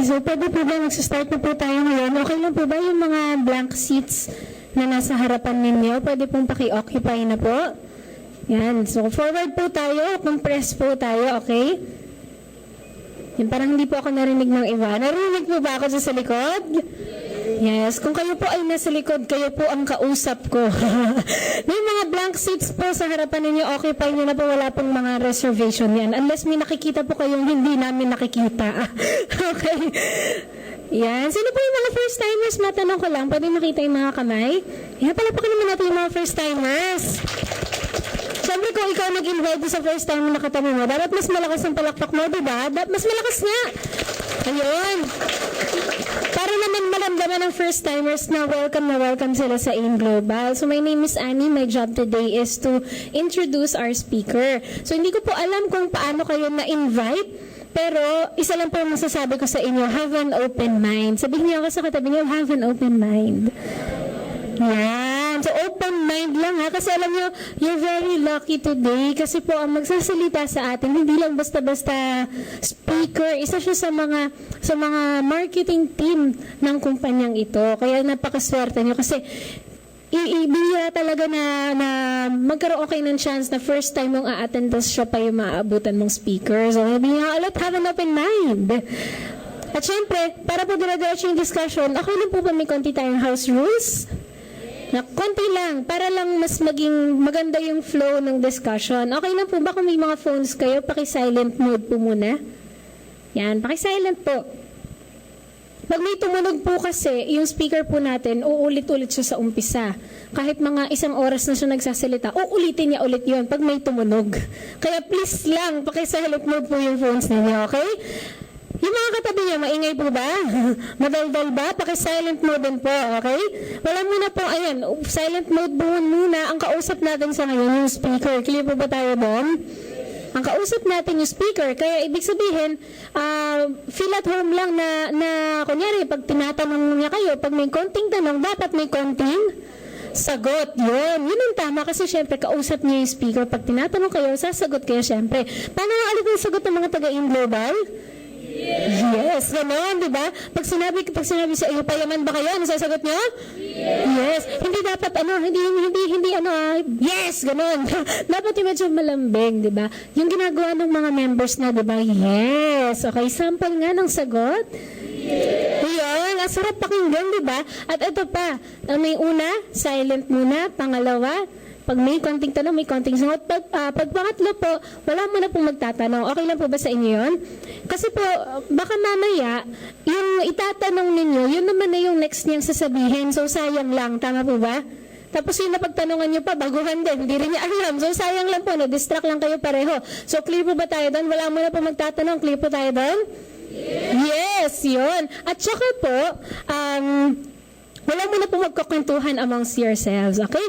so pwede po ba mag-start na po tayo ngayon? Okay lang po ba yung mga blank seats na nasa harapan ninyo? Pwede pong paki-occupy na po. Yan, so forward po tayo, compress po tayo, okay? Yan, parang hindi po ako narinig ng iba. Narinig po ba ako sa likod? Yes, kung kayo po ay nasa likod, kayo po ang kausap ko. May mga blank seats po sa harapan ninyo, occupy nyo na po, wala pong mga reservation yan. Unless may nakikita po kayong hindi namin nakikita. Okay. Yan. Sino po yung mga first timers? Matanong ko lang, pwede makita yung mga kamay? Yan, palapakan naman natin yung mga first timers. Siyempre kung ikaw nag-invite sa first time na nakatabi mo, dapat mas malakas ang palakpak mo, diba? Mas malakas nga. Ayun. Para naman malamdaman ng first timers na welcome sila sa AIM Global. So my name is Annie. My job today is to introduce our speaker. So hindi ko po alam kung paano kayo na-invite, pero isa lang po ang masasabi ko sa inyo, have an open mind. Sabihin niyo ako sa katabi niyo, have an open mind. Yan. So, open mind lang ha. Kasi alam nyo, you're very lucky today. Kasi po, ang magsasalita sa atin, hindi lang basta-basta speaker. Isa siya sa mga marketing team ng kumpanyang ito. Kaya napakaswerte nyo. Kasi, ibigya talaga na magkaroon kayo ng chance na first time mong a-attend, tapos siya pa yung maaabutan mong speaker. So, ibigya ulit, have an open mind. At syempre, para po dire-diretso yung discussion, ako lang po ba may konti tayong house rules? Na konti lang, para lang mas maging maganda yung flow ng discussion. Okay lang po ba kung may mga phones kayo, paki-silent mode po muna? Yan, paki-silent po. Pag may tumunog po kasi, yung speaker po natin, uulit-ulit siya sa umpisa. Kahit mga 1 oras na siya nagsasalita, uulitin niya ulit yun pag may tumunog. Kaya please lang, paki-silent mode po yung phones ninyo, okay? Yung mga katabi niya, maingay po ba? Madaldal ba? Paki-silent mode din po, okay? Wala muna po, ayan, silent mode po muna. Ang kausap natin sa ngayon, yung speaker. Clear po ba tayo doon? Ang kausap natin yung speaker. Kaya ibig sabihin, feel at home lang na kunyari, pag tinatanong niya kayo, pag may konting tanong, dapat may konting sagot. Yun ang tama kasi syempre kausap niya yung speaker. Pag tinatanong kayo, sasagot kayo syempre. Paano ang alit ng sagot ng mga taga-AIM Global? Yes, gano'n, di ba? Pag sinabi sa iyo, payaman ba kayo? Ano sasagot niyo? Yes. Hindi dapat, yes, gano'n. Dapat yung medyo malambing, di ba? Yung ginagawa ng mga members na, di ba? Yes. Okay, sample nga ng sagot. Ayun, ang sarap pakinggan, di ba? At ito pa, may una, silent muna. Pangalawa, pag may konting tanong, may konting sagot. Pag pangatlo po, wala mo na pong magtatanong. Okay lang po ba sa inyo yun? Kasi po, baka mamaya, yung itatanong ninyo, yun naman na yung next niyang sasabihin. So, sayang lang. Tama po ba? Tapos yung napagtanungan niyo pa, baguhan din. Hindi rin niya alam. So, sayang lang po. Na-distract lang kayo pareho. So, clear po ba tayo doon? Wala mo na po magtatanong. Clear po tayo doon? Yes, yun. At saka po, wala mo na po magkukwentuhan amongst yourselves. Okay?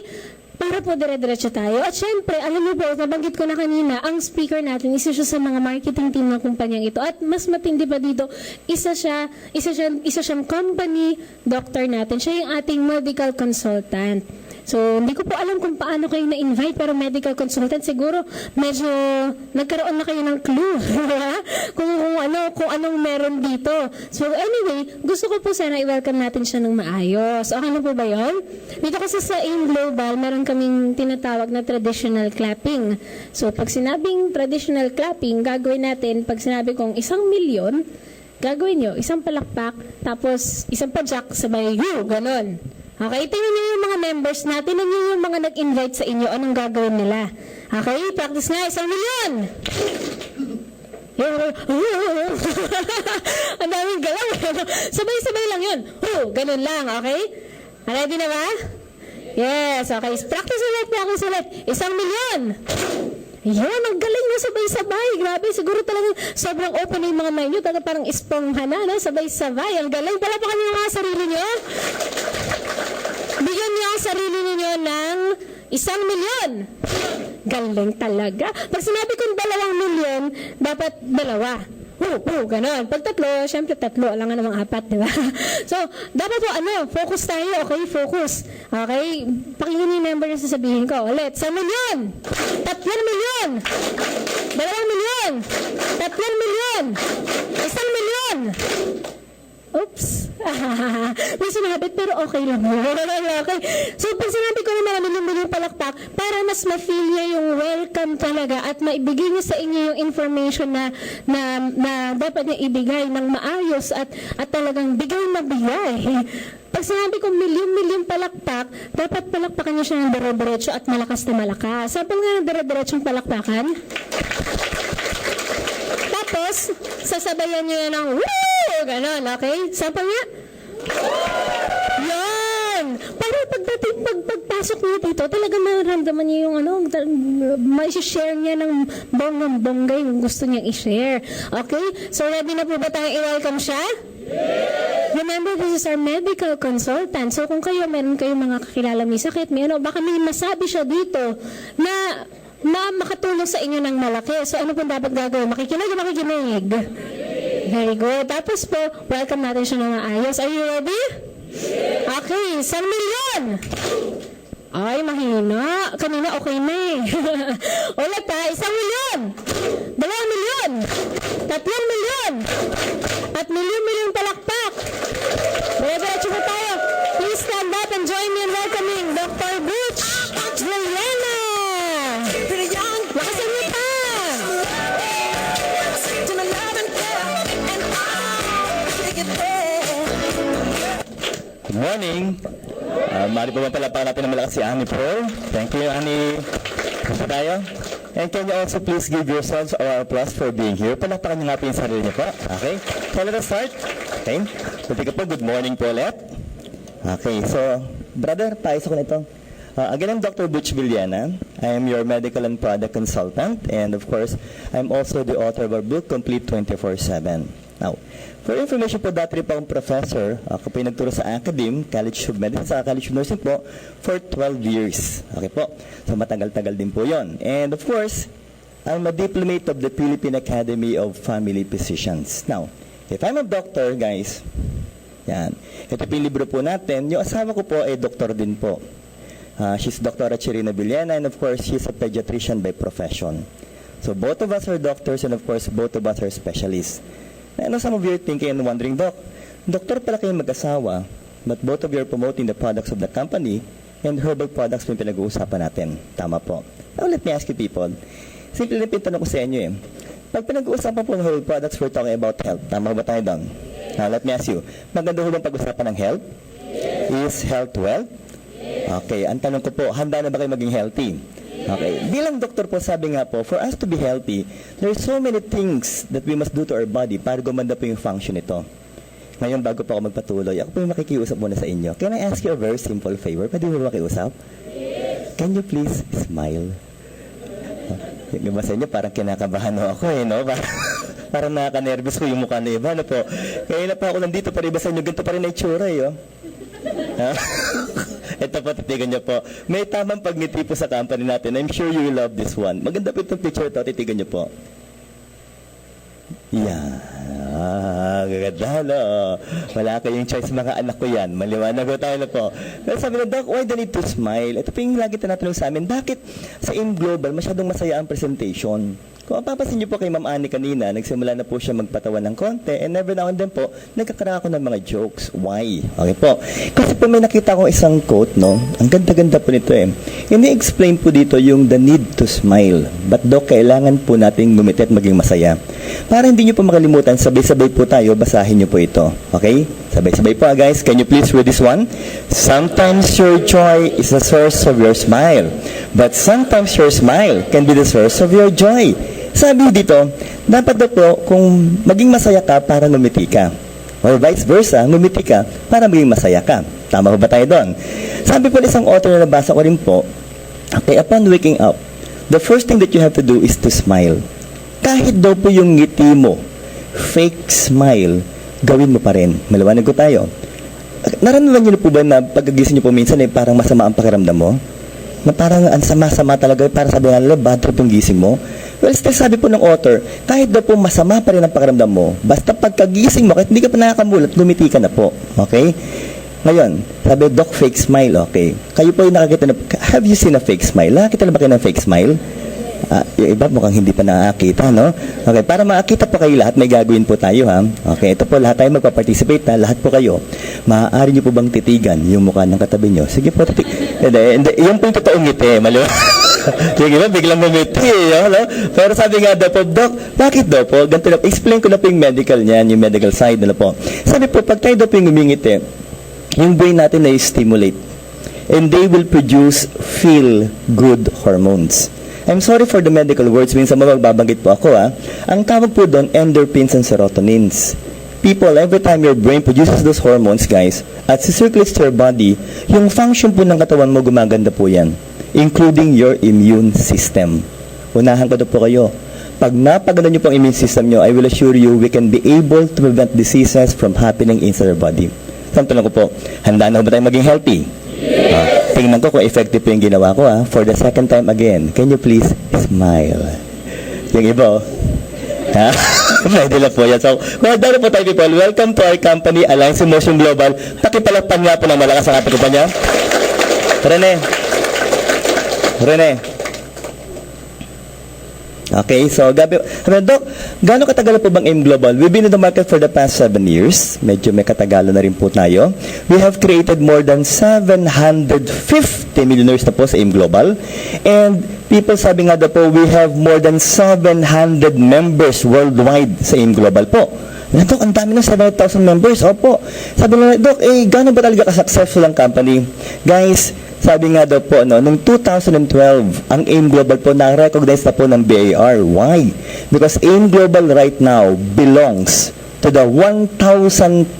Para po dire-diretso tayo. At syempre, alam niyo po, nabanggit ko na kanina, ang speaker natin, isa siya sa mga marketing team ng kumpanyang ito. At mas matindi pa dito, isa siyang company doctor natin. Siya yung ating medical consultant. So, hindi ko po alam kung paano kayo na-invite, pero medical consultant, siguro medyo nagkaroon na kayo ng clue kung anong meron dito. So, anyway, gusto ko po sana i-welcome natin siya ng maayos. Okay na po ba yun? Dito kasi sa AIM Global, meron kaming tinatawag na traditional clapping. So, pag sinabing traditional clapping, gagawin natin, pag sinabi kong 1,000,000, gagawin nyo, isang palakpak, tapos isang padyak, sabay, ganon. Okay, tingnan niyo yung mga members natin, tingnan niyo yung mga nag-invite sa inyo, anong gagawin nila. Okay, practice nga, 1,000,000. Ang daming galaw. Sabay-sabay lang yun. Ganun lang, okay? Ready na ba? Yes, okay. Practice ulit. 1,000,000. Yan, ang galing na sabay-sabay. Grabe, siguro talagang sobrang open yung mga mind nyo. Talagang parang espongha na, no? Sabay-sabay. Ang galing. Palapakan nyo mga sarili nyo. Bigyan niyo ang sarili ninyo ng 1,000,000. Galing talaga. Pag sinabi kong 2,000,000, dapat 2. Ganon. Pag 3, syempre 3. Alam nga namang 4, di ba? So, dapat po, focus tayo, okay? Focus. Okay? Pakinggan niyo yung number na sasabihin ko. Ulit, 1,000,000. 3,000,000. 2,000,000. 3,000,000. 1,000,000. May sumabit pero okay lang yun. Okay. So pag sinabi ko na milyong palakpak, para mas ma-feel niya yung welcome talaga at maibigay niya sa inyo yung information na dapat niya ibigay ng maayos at talagang bigay na bigay. Pag sinabi ko milyong palakpak, dapat palakpakan niyo siya ng dire-diretso at malakas na malakas. Sample nga ng dire-diretsong palakpakan. Tapos, sasabayan niyo yan ng woo! Ganon, okay? Sample nga. Yan! Para pagpasok niyo dito, talaga maramdaman niyo yung ma-share niya ng bonggang-bongga yung gusto niyang i-share. Okay? So, ready na po ba tayong i-welcome siya? Remember, this is our medical consultant. So, kung meron kayong mga kakilala may sakit, baka may masabi siya dito na makatulong sa inyo ng malaki. So, ano po dapat gagawin? Makikinig o makikinig? Very good. Tapos po, welcome natin siya ng maayos. Are you ready? Okay, 1 million! Ay, mahina. Kanina okay na eh. Ulit ha, 1 million! 2 million! 3 million! At milyong palakpak! Dire-diretso po tayo. Please stand up and join me in welcoming Dr. Butch Villena! Lakasan niyo pa! Good morning! Mari po pala natin ng malakas si Annie Pearl. Thank you, Annie. Kasi tayo. And can you also please give yourselves a applause for being here? Palakpakan niyo nga po yung sarili niyo po. Okay? So let us start. Okay? So tika po, good morning po ulit. Okay, so brother, paayos ako nito. Again, I'm Dr. Butch Villena. I am your medical and product consultant. And of course, I'm also the author of our book, Complete 24/7. Now, for information po, dati po akong professor. Ako po yung nagturo sa Academe, College of Medicine, sa College of Nursing po, for 12 years. Okay po? So, matagal-tagal din po yon. And of course, I'm a diplomate of the Philippine Academy of Family Physicians. Now, if I'm a doctor, guys, yan. Ito po yung libro po natin. Yung asawa ko po ay doktor din po. She's Dr. Chirina Villena, and of course, she's a pediatrician by profession. So, both of us are doctors, and of course, both of us are specialists. I know some of you are thinking and wondering, Doc, doktor pala kayong mag-asawa, but both of you are promoting the products of the company and herbal products po yung pinag-uusapan natin. Tama po. Now, let me ask you people, simple lang pintanong ko sa inyo eh. Pag pinag-uusapan po ng herbal products, we're talking about health. Tama ba tayo doon? Now, let me ask you, maganda ho bang pag-usapan ng health? Is health wealth? Okay, ang tanong ko po, handa na ba kayo maging healthy? Okay. Bilang doktor po, sabi nga po, for us to be healthy, there are so many things that we must do to our body para gumanda po yung function nito. Ngayon, bago po ako magpatuloy, ako po yung makikiusap muna sa inyo. Can I ask you a very simple favor? Pwede mo ba makiusap? Can you please smile? Yung iba sa inyo, parang kinakabahan ako eh, no? Parang nakaka-nervous ko yung mukha na iba, no po? Kaya na po ako nandito, para iba sa inyo, ganito pa rin na itsura eh, oh. Ito po, titigan niyo po. May tamang pagngiti po sa company natin. I'm sure you will love this one. Maganda po itong picture ito. Titigan niyo po. Yan. Gaganda, no? Wala kayong choice, mga anak ko yan. Maliwanag ko tayo na po. Pero sabi na, Doc, why the need to smile? Ito po yung lagi tinatanong sa amin. Bakit sa In Global masyadong masaya ang presentation? Kung mapapansin niyo po kay Ma'am Annie kanina, nagsimula na po siya magpatawa ng konti, and every now and then po, nagkakara ako ng mga jokes. Why? Okay po. Kasi po may nakita ko isang quote, no? Ang ganda-ganda po nito eh. Ini-explain po dito yung the need to smile. But Doc, kailangan po nating ngumiti at maging masaya. Para hindi niyo po makalimutan, sabay-sabay po tayo, basahin niyo po ito. Okay? Sabay-sabay po guys. Can you please read this one? Sometimes your joy is the source of your smile. But sometimes your smile can be the source of your joy. Sabi dito, dapat daw po kung maging masaya ka para ngumiti ka. Or vice versa, ngumiti ka para maging masaya ka. Tama ba tayo doon? Sabi po isang author na nabasa ko rin po, okay, upon waking up, the first thing that you have to do is to smile. Kahit daw po yung ngiti mo, fake smile, gawin mo pa rin. Maliwanag ko tayo. Nararamdaman niyo po ba na pagkagising niyo po minsan parang masama ang pakiramdam mo? Na parang ang sama-sama talaga, para sabi nga nila, bad trip yung gising mo. Well, still sabi po ng author, kahit daw po masama pa rin ang pakiramdam mo, basta pagkagising mo, kahit hindi ka pa nakakamulat, gumiti ka na po. Okay? Ngayon, sabi, Doc, fake smile, okay. Kayo po yung nakakita na, have you seen a fake smile? Nakakita na ba kayo ng fake smile? Yung iba mukhang hindi pa nakakita, no? Okay, para makakita po kayo lahat, may gagawin po tayo, ha? Okay, ito po, lahat tayo magpa-participate, ha? Lahat po kayo. Maaari nyo po bang titigan yung mukha ng katabi nyo? Sige po, hindi. Yung po yung totoong ngiti, mali. Yung iba, biglang ngumiti, no? Pero sabi nga daw po, Doc, bakit daw po? Ganito na, explain ko na po yung medical niyan, yung medical side na po. Sabi po, pag tayo daw po yung ngumingiti, yung brain natin na stimulate, and they will produce feel-good hormones. I'm sorry for the medical words, minsan magbabanggit po ako, ha. Ang tawag po doon, endorphins and serotonins. People, every time your brain produces those hormones, guys, at circulates to your body, yung function po ng katawan mo, gumaganda po yan, including your immune system. Unahan ko na po kayo. Pag napaganda nyo pong immune system nyo, I will assure you, we can be able to prevent diseases from happening inside your body. Sample lang ko po, handa na ba tayo maging healthy? Tingnan ko kung effective po yung ginawa ko, ha. For the second time again, can you please smile? Yung iba, ha? Pwede lang po yan. So, well done po tayo, people. Welcome to our company, Alliance Emotion Global. Pakipalakpan nga po ng malakas ang ating kumpanya. Rene. Okay, so, Doc, gaano katagal po bang AIM Global? We've been in the market for the past 7 years. Medyo may katagalan na rin po tayo. We have created more than 750 millionaires na po sa AIM Global. And people, sabi nga daw po, we have more than 700 members worldwide sa AIM Global po. Doc, ang dami ng 700,000 members. Opo. Sabi nila, Doc, gaano ba talaga ka-successful ang company? Guys, sabi nga daw po, noong 2012, ang AIM Global po na-recognize na po ng BAR. Why? Because AIM Global right now belongs to the 1,000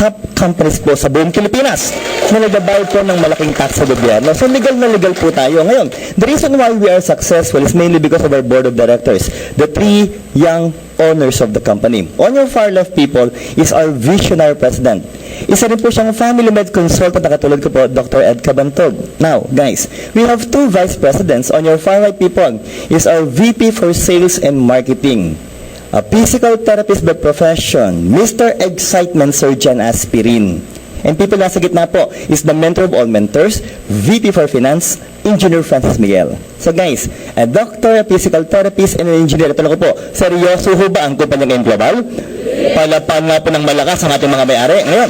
top companies po sa buong Pilipinas na nagbabayad po ng malaking tax sa gobyerno. So, legal na legal po tayo. Ngayon, the reason why we are successful is mainly because of our board of directors, the 3 young owners of the company. On your far left, people, is our visionary president. Isa rin po siyang family med consultant na katulad ko po, Dr. Ed Cabantog. Now, guys, we have 2 vice presidents. On your far right, people, is our VP for Sales and Marketing, a physical therapist by profession, Mr. Excitement Surgeon Aspirin. And people nasa gitna po is the mentor of all mentors, VP for Finance, Engineer Francis Miguel. So guys, a doctor, a physical therapist, and an engineer. Ito ko po, seryoso ho ba ang kumpanyang AIM Global? Palapan nga po ng malakas ang ating mga may-ari. Ngayon,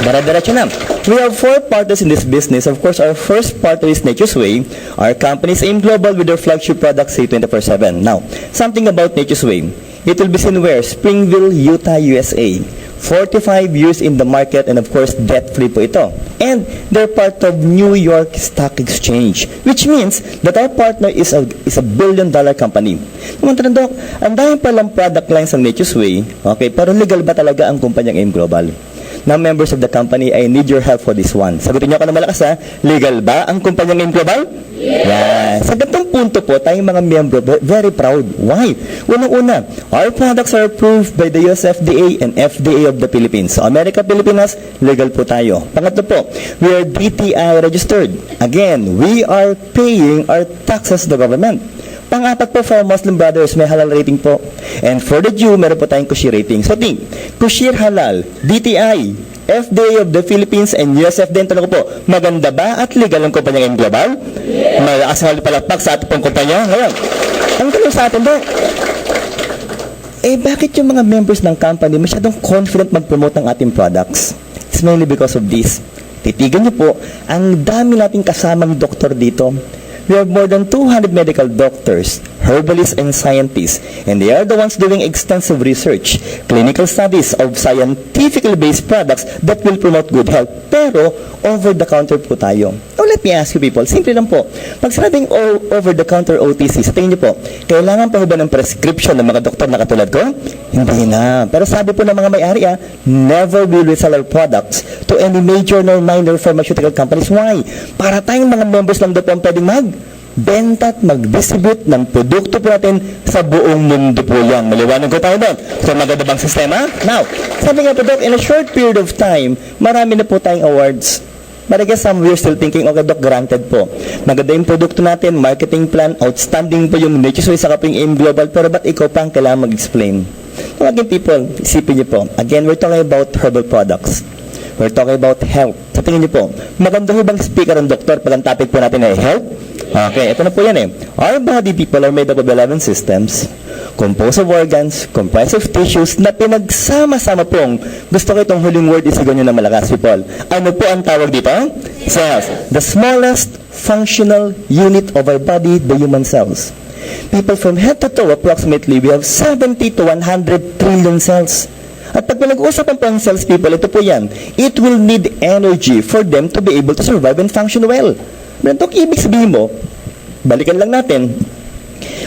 dara-diretso na. We have 4 partners in this business. Of course, our first partner is Nature's Way. Our company is AIM Global with their flagship product, Say 24/7. Now, something about Nature's Way. It will be seen where? Springville, Utah, USA. 45 years in the market, and of course, debt-free po ito. And they're part of New York Stock Exchange, which means that our partner is a billion-dollar company. Naman tanong, Doc, ang dami palang product lines ng Nature's Way, okay, pero legal ba talaga ang kumpanyang AIM Global? Now, members of the company, I need your help for this one. Sagutin niyo ako na malakas, ha? Legal ba ang kumpanyang AIM Global? Yeah. Sa ganitong punto po, tayong mga miyembro, very proud. Why? Unang-una, our products are approved by the US FDA and FDA of the Philippines. So, America, Pilipinas, legal po tayo. Pangatlo po, we are DTI registered. Again, we are paying our taxes to the government. Pang-apat po, for Muslim brothers, may halal rating po. And for the Jew, meron po tayong Kushir rating. So, think, Kushir halal, DTI, FDA of the Philippines, and USFD. Tanong ko po, maganda ba at legal ang kumpanyang AIM Global? Malakas ang palakpak sa ating pong kumpanya. Ngayon, ang tanong sa atin, Dok, bakit yung mga members ng company masyadong confident mag-promote ng ating products? It's mainly because of this. Titigan niyo po, ang dami nating kasamang doktor dito. We have more than 200 medical doctors, herbalists, and scientists, and they are the ones doing extensive research, clinical studies of scientifically based products that will promote good health. Pero, over-the-counter po tayo. Now, let me ask you people, simple lang po. Pag sinabing over-the-counter OTC, sa tingin niyo po, kailangan pa ba ng prescription ng mga doktor na katulad ko? Hindi na. Pero sabi po ng mga may-ari, never will we sell our products to any major nor minor pharmaceutical companies. Why? Para tayong mga members lang daw po ang pwedeng benta at mag-distribute ng produkto po natin sa buong mundo po yan. Maliwanag ko tayo doon. So, maganda bang sistema? Now, sabi nga po, Doc, in a short period of time, marami na po tayong awards. But I guess some of you are still thinking, okay, Doc, granted po. Maganda yung produkto natin, marketing plan, outstanding po yung Nature's Way sa kaping AIM Global, pero ba't ikaw pa ang kailangan mag-explain? So, again, people, isipin niyo po. Again, we're talking about herbal products. We're talking about health. Sa tingin niyo po, maganda ho bang speaker ng doktor pag ang topic po natin ay health? Okay, ito na po yan eh. Our body, people, are made up of 11 systems, composed of organs, comprised of tissues, na pinagsama-sama pong, gusto ko itong huling word, isigaw nyo na malakas, people. Ano po ang tawag dito? Cells. The smallest functional unit of our body, the human cells. People, from head to toe, approximately, we have 70 to 100 trillion cells. At pag pinag-uusapan po ang cells, people, ito po yan. It will need energy for them to be able to survive and function well. Brandok, ibig sabihin mo, balikan lang natin,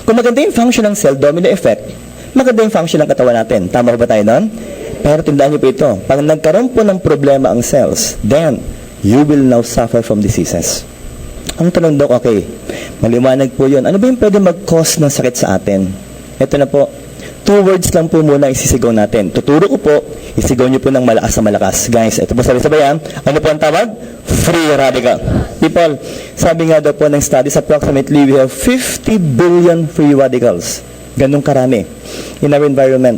kung maganda yung function ng cell, domino effect, maganda yung function ng katawan natin. Tama ba tayo doon? Pero tandaan niyo po ito, pag nagkaroon po ng problema ang cells, then, you will now suffer from diseases. Ang tanong, Dok, okay, maliwanag po yun. Ano ba yung pwede mag-cause ng sakit sa atin? Ito na po, 2 words lang po muna isisigaw natin. Tuturo ko po, isigaw niyo po ng malakas sa malakas. Guys, ito po sabay-sabayan. Ano po ang tawag? Free radical. People, sabi nga daw po ng studies, approximately we have 50 billion free radicals. Ganun karami in our environment,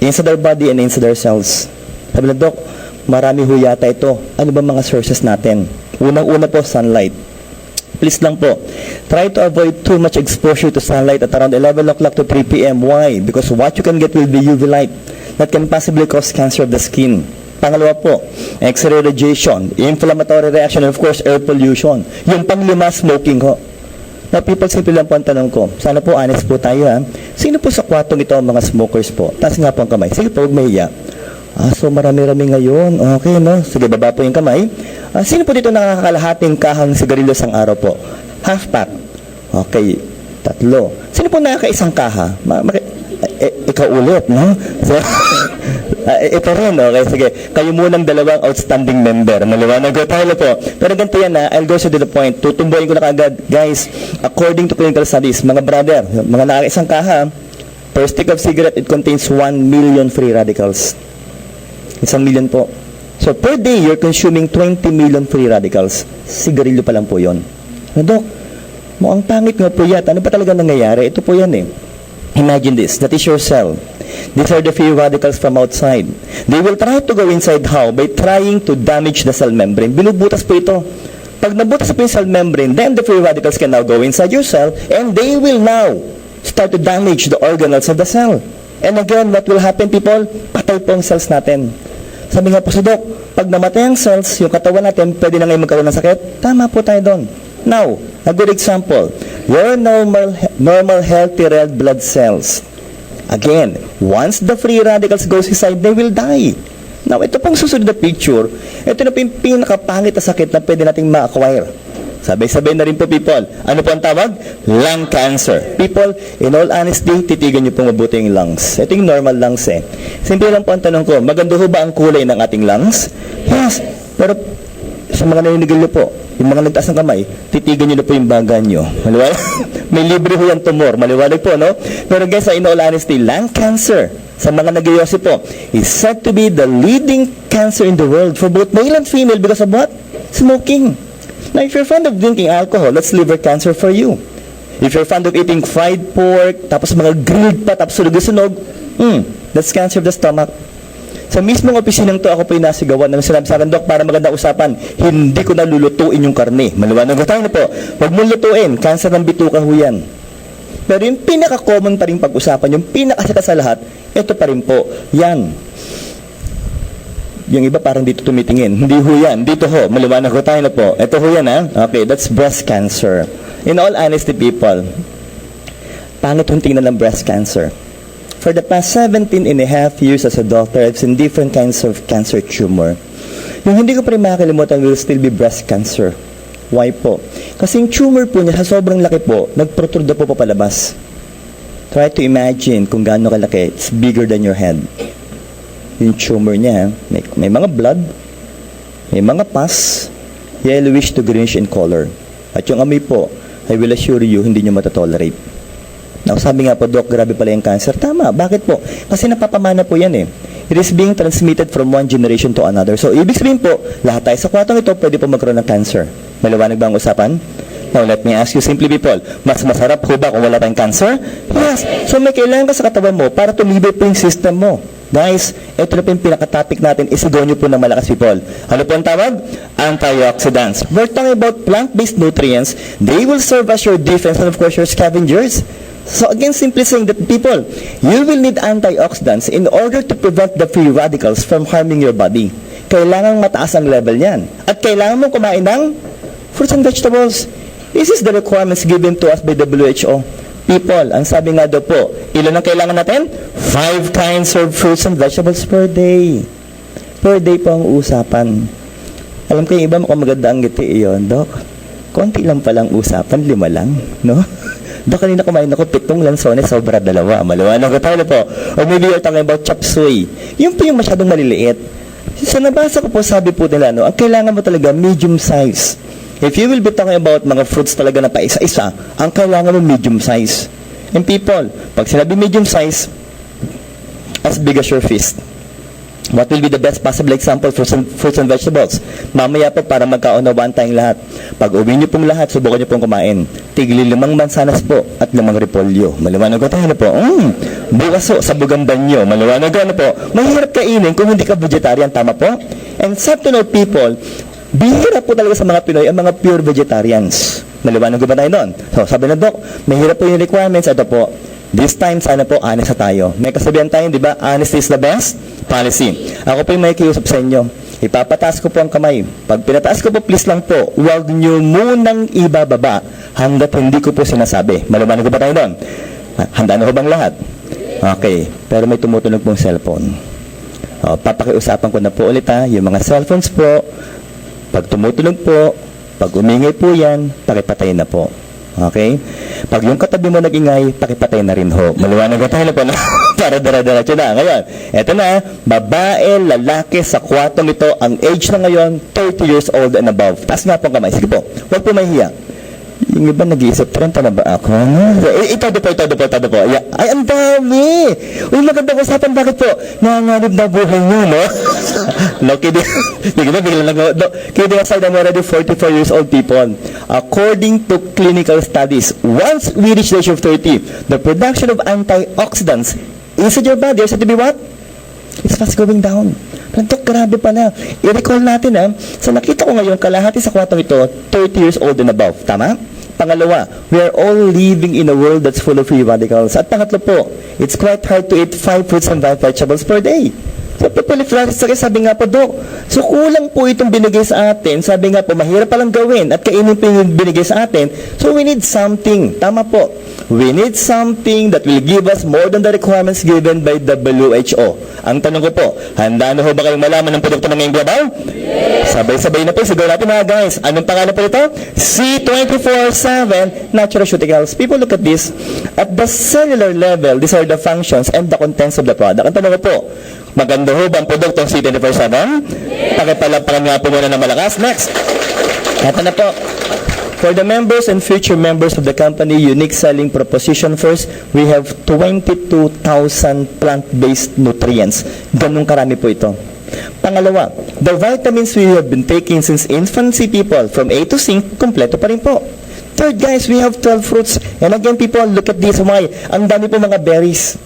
inside our body and inside our cells. Sabi na, Dok, marami ho yata ito. Ano ba mga sources natin? Unang-una po, sunlight. Please lang po, try to avoid too much exposure to sunlight at around 11 o'clock to 3 p.m. Why? Because what you can get will be UV light that can possibly cause cancer of the skin. Pangalawa po, X-ray radiation, inflammatory reaction, and of course, air pollution. Yung panglima, smoking ho. Now, people, simple lang po ang tanong ko. Sana po, honest po tayo ha. Sino po sa kwartong ito ang mga smokers po? Taas nga po ang kamay. Sige po, huwag mahiya. So marami-rami ngayon. Okay, no? Sige, baba po yung kamay. Sino po dito nakakalahating kahang sigarilyos ang araw po? Half pack. Okay, 3. Sino po nakakaisang kaha? Ikaw ulit, no? So, ito rin, okay, sige. Kayo munang dalawang outstanding member. Maliwanag ko tayo po. Pero ganito yan I'll go to the point. Tutumbuhin ko na kagad. Guys, according to clinical studies, mga brother, mga nakakaisang kaha, per stick of cigarette, it contains 1 million free radicals. 1 million po. So, per day, you're consuming 20 million free radicals. Sigarilyo pa lang po yun. Dok, mukhang pangit nga po yata. Ano pa talaga nangyayari? Ito po yan eh. Imagine this. That is your cell. These are the free radicals from outside. They will try to go inside how? By trying to damage the cell membrane. Binubutas po ito. Pag nabutas po yung cell membrane, then the free radicals can now go inside your cell and they will now start to damage the organelles of the cell. And again, what will happen, people? Patay po ang cells natin. Sabi nga po sa Dok, pag namatay ang cells, yung katawan natin, pwede na ngayon magkaroon ng sakit. Tama po tayo doon. Now, a good example, your normal healthy red blood cells. Again, once the free radicals goes inside, they will die. Now, ito pong susunod na picture, ito na po yung pinakapangit na sakit na pwede nating ma-acquire. Sabay-sabay na rin po, people. Ano po ang tawag? Lung cancer. People, in all honesty, titigan niyo po mabuti yung lungs. Ito yung normal lungs eh. Simple lang po ang tanong ko, maganda ho ba ang kulay ng ating lungs? Yes. Pero sa mga naninigil niyo po, yung mga nagtaas ng kamay, titigan niyo na po yung baga niyo. Maliwanag? May libre ho yung tumor. Maliwanag po, no? Pero guys, in all honesty, lung cancer, sa mga nagyoyosi po, is said to be the leading cancer in the world for both male and female because of what? Smoking. Now, if you're fond of drinking alcohol, that's liver cancer for you. If you're fond of eating fried pork, tapos mga grilled pa, tapos sunog-sunog, that's cancer of the stomach. Sa mismong opisinang to, ako po yung nasigawan na sinabi sa akin, Dok, para magandang usapan, hindi ko nalulutuin yung karne. Maliwanag ko tayo na po. Huwag mong lutuin, cancer ng bituka ho yan. Pero yung pinaka-common pa rin pag-usapan, yung pinakasikat sa lahat, ito pa rin po, yan. Yung iba parang dito tumitingin. Hindi ho yan. Dito ho. Maliwanag ko tayo na po. Ito ho yan ha. Okay, that's breast cancer. In all honesty, people, pangit hong tingnan ng breast cancer. For the past 17 and a half years as a doctor, I've seen different kinds of cancer tumor. Yung hindi ko pa rin makakalimutan will still be breast cancer. Why po? Kasi yung tumor po niya, sa sobrang laki po, nagprotrude po papalabas. Try to imagine kung gaano kalaki. It's bigger than your head. Yung tumor niya, may mga blood, may mga pus, yellowish to greenish in color. At yung amoy po, I will assure you, hindi nyo matatolerate. Now, sabi nga po, Doc, grabe pala yung cancer. Tama, bakit po? Kasi napapamana po yan eh. It is being transmitted from one generation to another. So, ibig sabihin po, lahat tayo sa kwartong ito, pwede po magkaroon ng cancer. Maliwanag ba ang usapan? Now, let me ask you simply, people, mas masarap ho ba kung wala tayong cancer? Yes. So, may kailangan ka sa katawan mo para tumibay po yung system mo. Guys, ito na po yung pinaka-topic natin. Isigaw nyo po ng malakas, people. Ano po ang tawag? Antioxidants. We're talking about plant-based nutrients. They will serve as your defense and of course your scavengers. So again, simply saying that people, you will need antioxidants in order to prevent the free radicals from harming your body. Kailangan mataas ang level niyan. At kailangan mo kumain ng fruits and vegetables. This is the requirements given to us by WHO. People, ang sabi nga daw po, ilan ang kailangan natin? 5 kinds of fruits and vegetables per day. Per day po ang usapan. Alam ko yung iba mukhang maganda ang ngiti iyon, Dok. Konti lang palang usapan, 5 lang, no? Dok, kanina kumain ako 7 lansones, sobra 2. Maliwanag ko tayo po. Or maybe you're talking about chop suey. Yun po yung masyadong maliliit. Sa nabasa ko po, sabi po nila, no, ang kailangan mo talaga medium size. If you will be talking about mga fruits talaga na paisa-isa, ang kailangan mo medium size. And people, pag sinabi medium size, as big as your fist. What will be the best possible example for fruits and vegetables? Mamaya po para magkaunawaan tayong lahat. Pag uwi niyo pong lahat, subukan niyo pong kumain. Tigli 5 mansanas po at 5 repolyo. Maliwanag ko tayo na po. Bukas po sa bugamban niyo. Maliwanag ko po. Mahirap kainin kung hindi ka vegetarian. Tama po? And sad to know, people, bihira po talaga sa mga Pinoy ang mga pure vegetarians. Maliwanag ko ba tayo doon? So, sabi na, Dok, mahirap po yung requirements. Ito po, this time, sana po, honest na tayo. May kasabihan tayo, di ba? Honesty is the best policy. Ako po yung may kiusap sa inyo. Ipapataas ko po ang kamay. Pag pinataas ko po, please lang po, huwag nyo munang ibababa hanggat hindi ko po sinasabi. Maliwanag ko ba tayo doon? Handa na ko bang lahat? Okay. Pero may tumutunog pong cellphone. O, papakiusapan ko na po ulit ha. Yung mga cellphones po, pag tumutulog po, pag umingay po yan, pakipatay na po. Okay? Pag yung katabi mo nag-ingay, pakipatay na rin ho. Maliwanag ko tayo na po na para dara-diretso na. Ngayon, eto na, babae, lalaki sa kwartong ito, ang age na ngayon, 30 years old and above. Taas nga po ang kamay. Sige po, huwag po mahihiya. Yung iba nag-iisip, 30 na ba ako? Ito po. Yeah. Ay, ang dami! Uy, magandang usapan. Bakit po? Nanganganib na buhay nyo, no? No, kidding. Kidding aside, I'm already 44 years old, people. According to clinical studies, once we reach the age of 30, the production of antioxidants inside your body, said to be what? It's fast going down. Dok, grabe pala. I-recall natin sa nakita ko ngayon, kalahati sa kwartong ito, 30 years old and above. Tama? Pangalawa, we are all living in a world that's full of free radicals. At pangatlo po, it's quite hard to eat 5 fruits and 5 vegetables per day. So, people, sabi nga po, Dok, so kulang po itong binigay sa atin. Sabi nga po, mahirap palang gawin at kainin po yung binigay sa atin. So, we need something. Tama po. We need something that will give us more than the requirements given by the WHO. Ang tanong ko po, handa na ho ba kayong malaman ng produkto ng ngayong global? Yes! Sabay-sabay na po, sigaw natin mga guys. Anong pangalan po ito? C24/7 Naturalceuticals. People, look at this. At the cellular level, these are the functions and the contents of the product. Ang tanong ko po, maganda ho ba ang produktong C24/7? Yes! Pakipalapakan nga po muna ng malakas. Next! Ito na po. For the members and future members of the company, unique selling proposition first, we have 22,000 plant-based nutrients. Ganun karami po ito. Pangalawa, the vitamins we have been taking since infancy, people, from A to Z, kompleto pa rin po. Third, guys, we have 12 fruits. And again, people, look at this. Why? Ang dami po mga berries.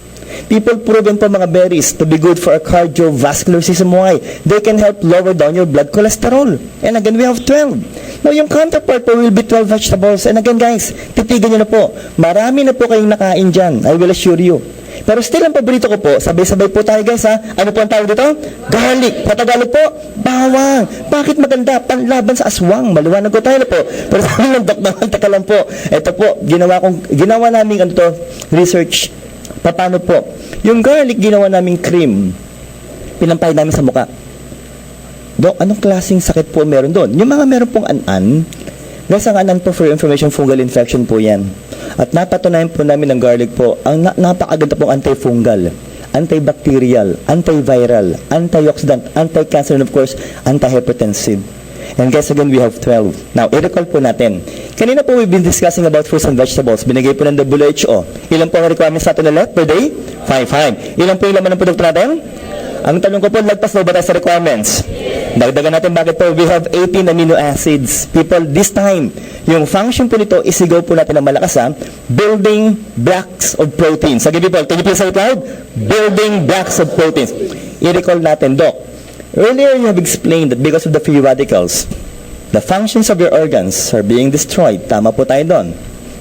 People, proven po mga berries to be good for a cardiovascular system. Why? They can help lower down your blood cholesterol. And again, we have 12. Now, yung counterpart po will be 12 vegetables. And again, guys, titigan nyo na po. Marami na po kayong nakain dyan. I will assure you. Pero still, ang paborito ko po, sabay-sabay po tayo, guys, ha? Ano po ang tawag dito? Garlic. Sa Tagalog po, bawang. Bakit maganda? Panlaban sa aswang. Maliwanag ko tayo na po. Pero sabi ng Dok naman, taka lang po. Ito po, ginawa namin ano to, research. Paano po? Yung garlic, ginawa naming cream. Pinampay namin sa muka. Dok, anong klaseng sakit po meron doon? Yung mga meron pong an-an, guys, ang an-an po for information, fungal infection po yan. At napatunayan po namin ng garlic po, ang napakaganda pong antifungal, antibacterial, antiviral, antioxidant, anti-cancer, and of course, antihypertensive. And guys, again, we have 12. Now, i-recall po natin. Kanina po we've been discussing about fruits and vegetables. Binigay po ng WHO. Ilan po ang requirements natin na per day? 5. Ilan po yung laman ng produkto natin? Ang tanong ko po, lagpas na ba tayo sa requirements? Dagdagan natin bakit po we have 18 amino acids. People, this time, yung function po nito, isigaw po natin ng malakas ha, building blocks of proteins. Sige people, can you please say it loud? Building blocks of proteins. I-recall natin, Doc. Earlier you have explained that because of the free radicals, the functions of your organs are being destroyed. Tama po tayo doon.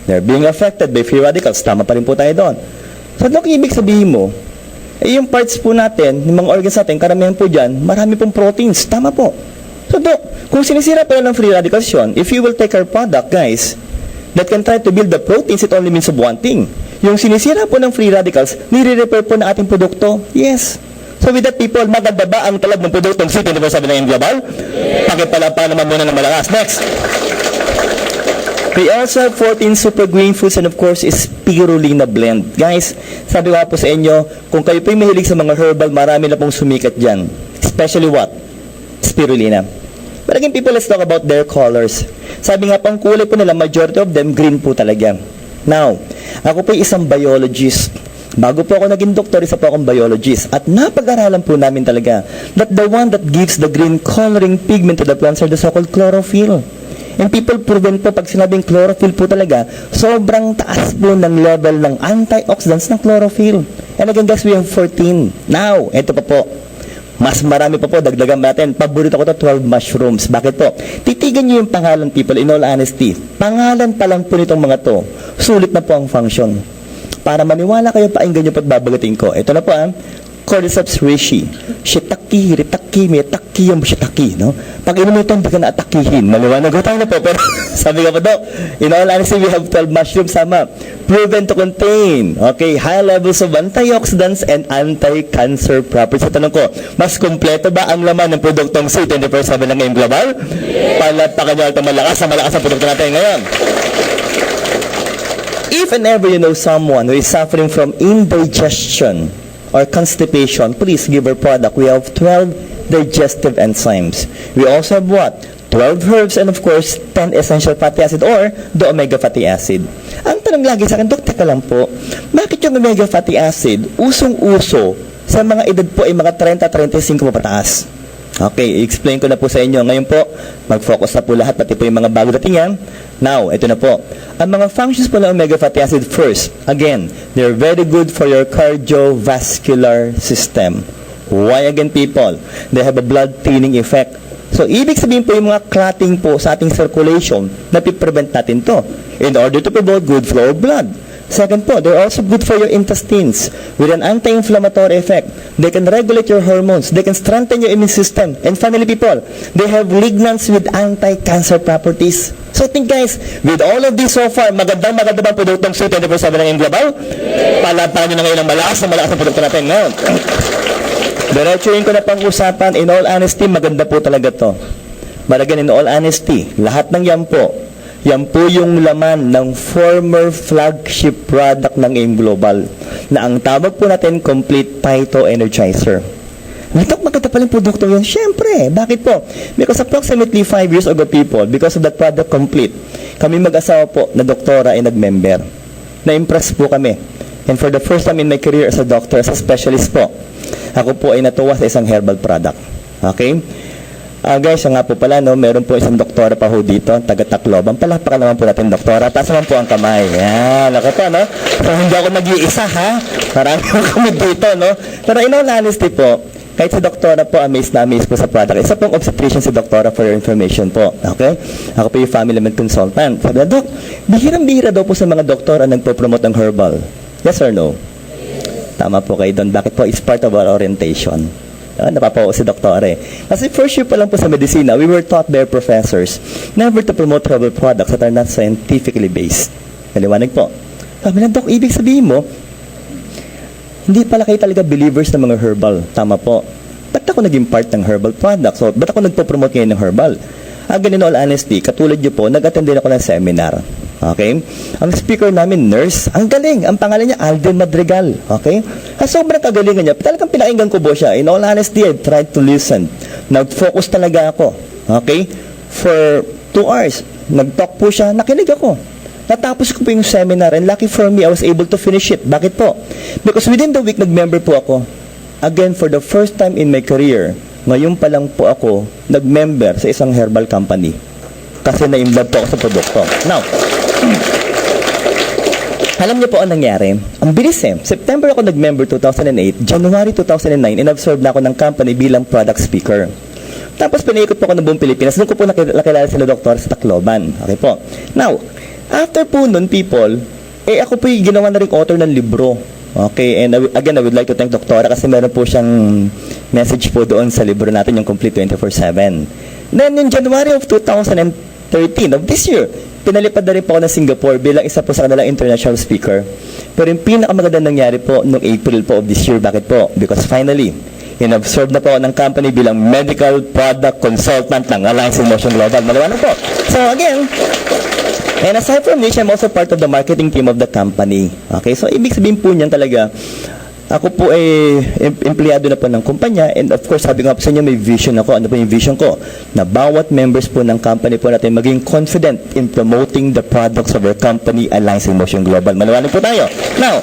They're being affected by free radicals. Tama pa rin po tayo doon. So, Doc, ibig sabihin mo, yung parts po natin, yung mga organs natin, karamihan po dyan, marami pong proteins. Tama po. So, Doc, kung sinisira pa ng free radicals yun, if you will take our product, guys, that can try to build the proteins, it only means of one thing. Yung sinisira po ng free radicals, nire-repair po ng ating produkto. Yes. So, with that, people, maganda ba ang talag ng produktong C24/7 ng Global? Pakipalapan naman muna ng malakas. Next. We also have 14 super green foods and of course is spirulina blend. Guys, sabi ko po sa inyo, kung kayo po'y mahilig sa mga herbal, marami na pong sumikat dyan. Especially what? Spirulina. But again, people, let's talk about their colors. Sabi nga pang kulay po nila, majority of them, green po talaga. Now, ako po'y isang biologist. Bago po ako naging doktor, isa po akong biologist. At napag-aralan po namin talaga that the one that gives the green coloring pigment to the plants are the so-called chlorophyll. And people, proven po, pag sinabing chlorophyll po talaga, sobrang taas po ng level ng antioxidants ng chlorophyll. And again, guys, we have 14. Now, ito pa po. Mas marami pa po, dagdagan natin. Paborito ko to, 12 mushrooms. Bakit po? Titigan niyo yung pangalan, people, in all honesty. Pangalan pa lang po nitong mga to. Sulit na po ang function. Para maniwala kayo, painggan niyo po at babagating ko. Ito na po, Cordyceps reishi. Shiitake, ritake, metake, yung shiitake, no? Pag inumin ito, hindi ka na-atakihin. Maliwanag ko tayo na po. Pero sabi ka pa daw, in all honesty, we have 12 mushrooms, sama. Proven to contain, okay, high levels of antioxidants and anti-cancer properties. Sa tanong ko, mas kompleto ba ang laman ng produktong C24/7 ng Ngayong Global? Palatakan nyo ito malakas ang produkto natin ngayon. If and ever you know someone who is suffering from indigestion or constipation, please give our product. We have 12 digestive enzymes. We also have what? 12 herbs and of course, 10 essential fatty acid or the omega fatty acid. Ang tanong lagi sa akin, Dok, teka lang po, bakit yung omega fatty acid usong-uso sa mga edad po ay mga 30-35 pataas? Okay, i-explain ko na po sa inyo. Ngayon po, mag-focus na po lahat, pati po yung mga bago dating yan. Now, ito na po. Ang mga functions po ng omega fatty acid, first, again, they're very good for your cardiovascular system. Why again, people? They have a blood thinning effect. So, ibig sabihin po yung mga clotting po sa ating circulation, napiprevent natin to in order to promote good flow of blood. Second po, they're also good for your intestines with an anti-inflammatory effect. They can regulate your hormones. They can strengthen your immune system. And finally, people, they have lignans with anti-cancer properties. So, think guys, with all of this so far, magandang bang produktong C24/7 ng Ngayong Global? Palatakan nyo na ngayon ang malakas na produkto natin ngayon. Diretsuhin ko na pang-usapan. In all honesty, maganda po talaga to. But again, in all honesty, lahat ng yan po yung laman ng former flagship product ng Ngayong Global na ang tawag po natin Complete Phyto Energizer. Natok, maganda pala yung produkto yun. Siyempre, bakit po? Because approximately 5 years ago, people, because of that product Complete, kami mag-asawa po na doktora ay nag-member. Na-impress po kami. And for the first time in my career as a doctor, as a specialist po, ako po ay natuwa sa isang herbal product. Okay? Guys, nga po pala, no, meron po isang doktora pa ho dito, taga-Tacloban. Palakpakan naman po natin, doktora. Taas naman po ang kamay. Yan, lako po, no? So, hindi ako nag-iisa, ha? Marami po kami dito, no? Pero in all honesty po, kahit si doktora po, amazed na amazed po sa product. Isa pong obstetrician si doktora for your information po. Okay? Ako po yung family med consultant. Sabi na, Dok, bihirang-bihira daw po sa mga doktora nagpo-promote ng herbal. Yes or no? Tama po kayo doon. Bakit po? It's part of our orientation. Napapawa si doktore. Kasi first year pa lang po sa medicina, we were taught by our professors never to promote herbal products that are not scientifically based. Naliwanag po. Sabi na, Dok, ibig sabihin mo, hindi pala kayo talaga believers ng mga herbal. Tama po. Ba't ako naging part ng herbal product? So, ba't ako nagpo-promote ngayon ng herbal? Again, in all honesty, katulad nyo po, nag-attend din ako ng seminar. Okay? Ang speaker namin, nurse, ang galing. Ang pangalan niya, Alden Madrigal. Okay? Sobrang kagalingan niya. Talagang pinakinggan ko po siya. In all honesty, I tried to listen. Nag-focus talaga ako. Okay? For 2 hours. Nag-talk po siya. Nakinig ako. Natapos ko po yung seminar and lucky for me, I was able to finish it. Bakit po? Because within the week, nag-member po ako. Again, for the first time in my career, ngayon pa lang po ako nag-member sa isang herbal company. Kasi na-involve po ako sa produkto. Now, alam niyo po ang nangyari? Ang bilis eh. September ako nag-member 2008, January 2009, in-absorb na ako ng company bilang product speaker. Tapos pinaikot po ako ng buong Pilipinas. Doon ko po nakilala sila doktor sa Tacloban. Okay po. Now, after po nun, people, ako po yung ginawa na rin author ng libro. Okay, and again, I would like to thank Doktora kasi meron po siyang message po doon sa libro natin, yung Complete 24/7. Then, in January of 2013, of this year, pinalipad na rin po ako ng Singapore bilang isa po sa kanilang international speaker. Pero yung pinakamaganda nangyari po noong April po of this year. Bakit po? Because finally, in-absorb na po ako ng company bilang medical product consultant ng Alliance in Motion Global. Maliwanag po. So again, and aside from this, I'm also part of the marketing team of the company. Okay, so ibig sabihin po niyan talaga, ako po ay empleyado na po ng kumpanya, and of course, sabi nga po sa inyo, may vision ako. Ano po yung vision ko? Na bawat members po ng company po natin maging confident in promoting the products of our company, Alliance in Motion Global. Maliwanag po tayo. Now,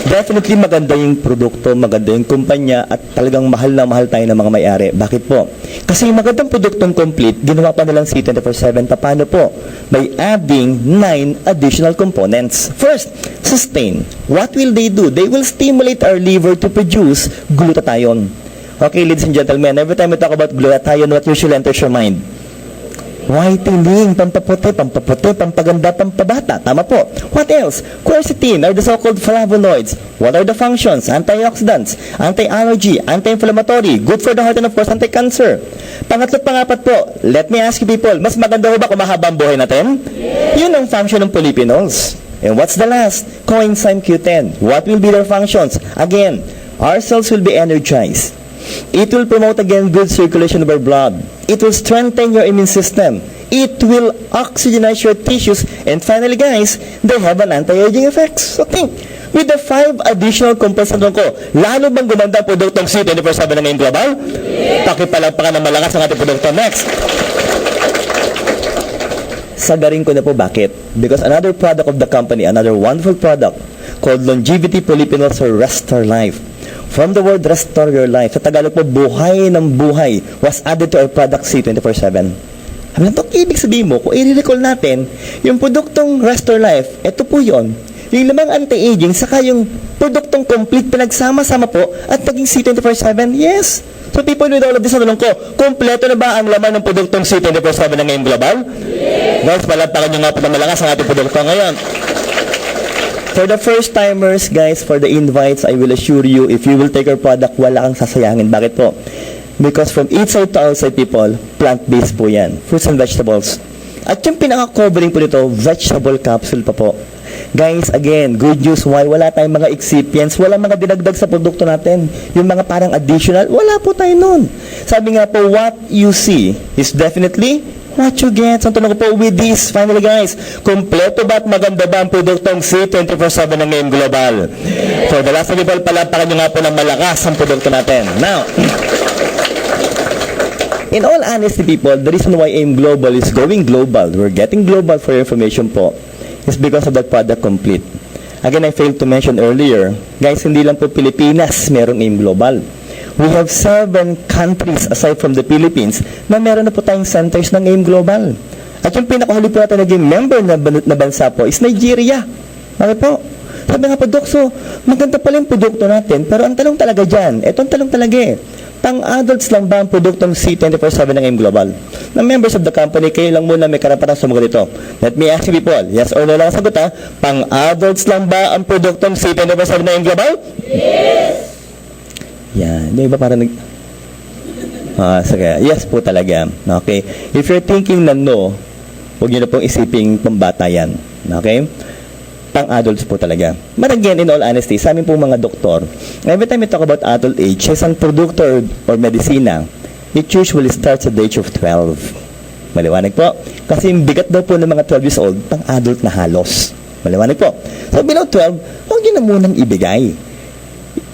definitely maganda yung produkto, maganda yung kumpanya, at talagang mahal na mahal tayo ng mga may-ari. Bakit po? Kasi yung magandang produktong complete, ginawa pa nilang C24/7. Paano po? By adding 9 additional components. First, sustain. What will they do? They will stimulate our liver to produce glutathione. Okay, ladies and gentlemen, every time we talk about glutathione, what usually enters your mind? Whitening, pampaputi, pampaganda, pampabata. Tama po. What else? Quercetin are the so-called flavonoids. What are the functions? Antioxidants, anti-allergy, anti-inflammatory, good for the heart, and of course, anti-cancer. Pangatlo, pangapat po, let me ask you people, mas maganda ho ba kung mahaba ang buhay natin? Yes. Yun ang function ng polyphenols. And what's the last? Coenzyme Q10. What will be their functions? Again, our cells will be energized. It will promote again good circulation of our blood. It will strengthen your immune system. It will oxygenize your tissues. And finally, guys, they have an anti-aging effect. So think, with the 5 additional components na ko, lalo bang gumanda ang produktong C24/7 na ngayon global? Yes. Pakipalagpakan ng malakas ang ating produkto. Next. Sagarin ko na po bakit. Because another product of the company, another wonderful product called Longevity Polyphenols or Restore Life. From the word restore your life, sa Tagalog po, buhay ng buhay, was added to our product C24/7. Ano to? Ibig sabihin mo, kung i-recall natin, yung produktong Restore Life, ito po yon. Yung lamang anti-aging, saka yung produktong complete, pinagsama-sama po, at naging C24/7, yes. So people with all of this, tanong ko, kompleto na ba ang laman ng produktong C24/7 na ngayong global? Yes. Guys, palagpakan nyo nga po na malakas ang ating produkto ngayon. For the first-timers, guys, for the invites, I will assure you, if you will take our product, wala kang sasayangin. Bakit po? Because from inside to outside, people, plant-based po yan. Fruits and vegetables. At yung pinaka-covering po nito, vegetable capsule pa po. Guys, again, good news. Why? Wala tayong mga excipients, wala mga dinagdag sa produkto natin. Yung mga parang additional, wala po tayo nun. Sabi nga po, what you see is definitely what you get. So, tanong ko po with this, finally guys, kompleto ba at maganda ba ang produktong C24/7 ng ngayong global? For the last people, palapakan nyo nga po ng malakas ang produkto natin. Now, in all honesty people, the reason why AIM Global is going global, we're getting global for your information po, is because of that product complete. Again, I failed to mention earlier, guys, hindi lang po Pilipinas merong AIM Global. We have 7 countries aside from the Philippines na meron na po tayong centers ng AIM Global. At yung pinakahuli po natin naging member na bansa po is Nigeria. Bakit po? Sabi nga po, Dok, so maganda pala yung produkto natin, pero ang talong talaga dyan, eto ang talong talaga eh. Pang-adults lang ba ang produktong C24/7 ng AIM Global? Na members of the company, kayo lang muna may karapatang sumagot dito. Let me ask you people, yes or no lang ang sagot ha? Pang-adults lang ba ang produktong C24/7 ng AIM Global? Yes! Yan. Di ba parang sige. Yes po talaga. Okay? If you're thinking na no, huwag nyo na pong isiping pambata yan. Okay? Pang-adults po talaga. But again, in all honesty, sa amin pong mga doktor, every time we talk about adult age, isang produkto or medisina, it usually starts at the age of 12. Maliwanag po. Kasi yung bigat daw po ng mga 12 years old, pang-adult na halos. Maliwanag po. So below 12, huwag nyo na munang ibigay.